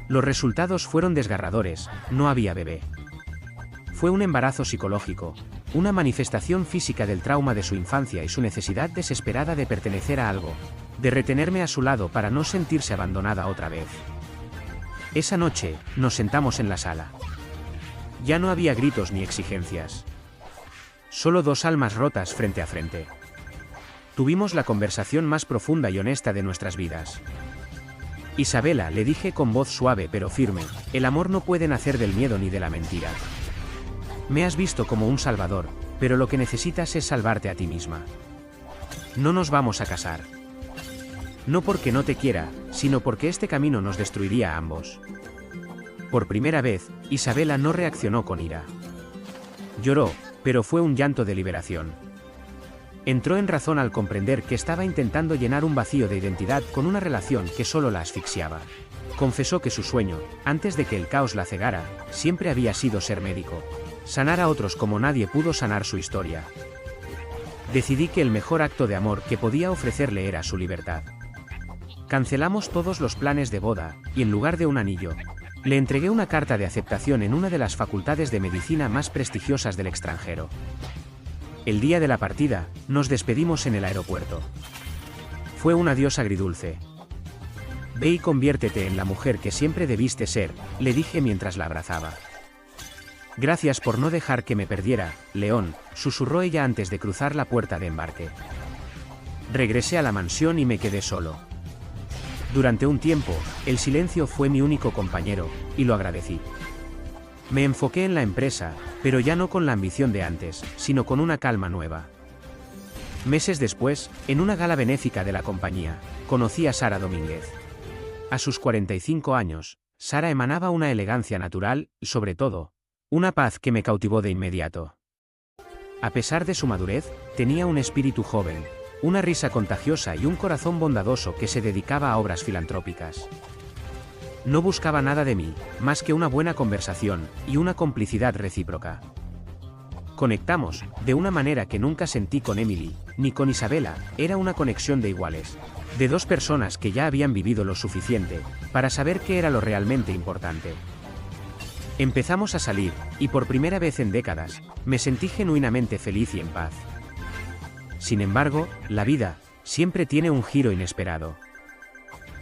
Los resultados fueron desgarradores, no había bebé. Fue un embarazo psicológico, una manifestación física del trauma de su infancia y su necesidad desesperada de pertenecer a algo, de retenerme a su lado para no sentirse abandonada otra vez. Esa noche, nos sentamos en la sala. Ya no había gritos ni exigencias. Solo dos almas rotas frente a frente. Tuvimos la conversación más profunda y honesta de nuestras vidas. Isabela, le dije con voz suave pero firme, el amor no puede nacer del miedo ni de la mentira. Me has visto como un salvador, pero lo que necesitas es salvarte a ti misma. No nos vamos a casar. No porque no te quiera, sino porque este camino nos destruiría a ambos. Por primera vez, Isabela no reaccionó con ira. Lloró, pero fue un llanto de liberación. Entró en razón al comprender que estaba intentando llenar un vacío de identidad con una relación que solo la asfixiaba. Confesó que su sueño, antes de que el caos la cegara, siempre había sido ser médico. Sanar a otros como nadie pudo sanar su historia. Decidí que el mejor acto de amor que podía ofrecerle era su libertad. Cancelamos todos los planes de boda, y en lugar de un anillo, le entregué una carta de aceptación en una de las facultades de medicina más prestigiosas del extranjero. El día de la partida, nos despedimos en el aeropuerto. Fue un adiós agridulce. Ve y conviértete en la mujer que siempre debiste ser, le dije mientras la abrazaba. Gracias por no dejar que me perdiera, León, susurró ella antes de cruzar la puerta de embarque. Regresé a la mansión y me quedé solo. Durante un tiempo, el silencio fue mi único compañero, y lo agradecí. Me enfoqué en la empresa, pero ya no con la ambición de antes, sino con una calma nueva. Meses después, en una gala benéfica de la compañía, conocí a Sara Domínguez. A sus 45 años, Sara emanaba una elegancia natural, y sobre todo, una paz que me cautivó de inmediato. A pesar de su madurez, tenía un espíritu joven, una risa contagiosa y un corazón bondadoso que se dedicaba a obras filantrópicas. No buscaba nada de mí, más que una buena conversación y una complicidad recíproca. Conectamos, de una manera que nunca sentí con Emily, ni con Isabela, era una conexión de iguales, de dos personas que ya habían vivido lo suficiente, para saber qué era lo realmente importante. Empezamos a salir, y por primera vez en décadas, me sentí genuinamente feliz y en paz. Sin embargo, la vida, siempre tiene un giro inesperado.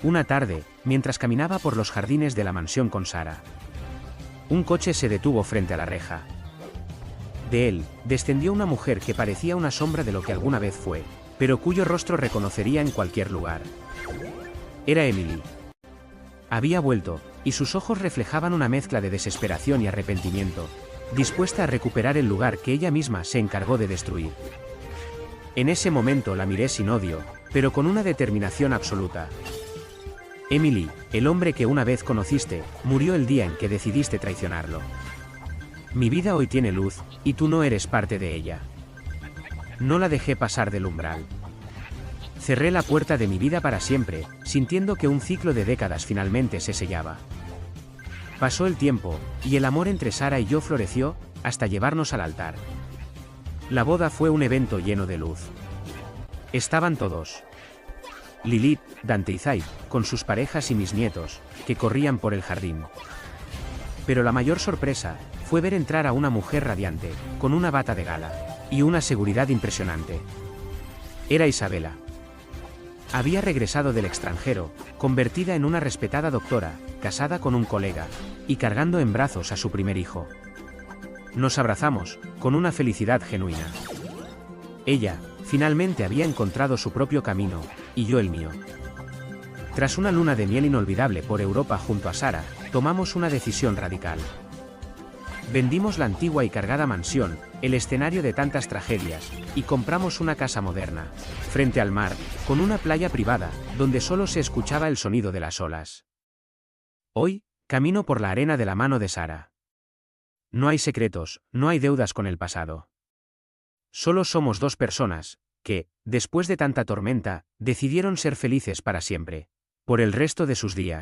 Una tarde, mientras caminaba por los jardines de la mansión con Sara, un coche se detuvo frente a la reja. De él, descendió una mujer que parecía una sombra de lo que alguna vez fue, pero cuyo rostro reconocería en cualquier lugar. Era Emily. Había vuelto, y sus ojos reflejaban una mezcla de desesperación y arrepentimiento, dispuesta a recuperar el lugar que ella misma se encargó de destruir. En ese momento la miré sin odio, pero con una determinación absoluta. Emily, el hombre que una vez conociste, murió el día en que decidiste traicionarlo. Mi vida hoy tiene luz, y tú no eres parte de ella. No la dejé pasar del umbral. Cerré la puerta de mi vida para siempre, sintiendo que un ciclo de décadas finalmente se sellaba. Pasó el tiempo, y el amor entre Sara y yo floreció, hasta llevarnos al altar. La boda fue un evento lleno de luz. Estaban todos. Lilith, Dante y Zaid, con sus parejas y mis nietos, que corrían por el jardín. Pero la mayor sorpresa fue ver entrar a una mujer radiante, con una bata de gala, y una seguridad impresionante. Era Isabela. Había regresado del extranjero, convertida en una respetada doctora, casada con un colega, y cargando en brazos a su primer hijo. Nos abrazamos, con una felicidad genuina. Ella, finalmente había encontrado su propio camino, y yo el mío. Tras una luna de miel inolvidable por Europa junto a Sara, tomamos una decisión radical. Vendimos la antigua y cargada mansión, el escenario de tantas tragedias, y compramos una casa moderna, frente al mar, con una playa privada, donde solo se escuchaba el sonido de las olas. Hoy, camino por la arena de la mano de Sara. No hay secretos, no hay deudas con el pasado. Solo somos dos personas, que, después de tanta tormenta, decidieron ser felices para siempre, por el resto de sus días.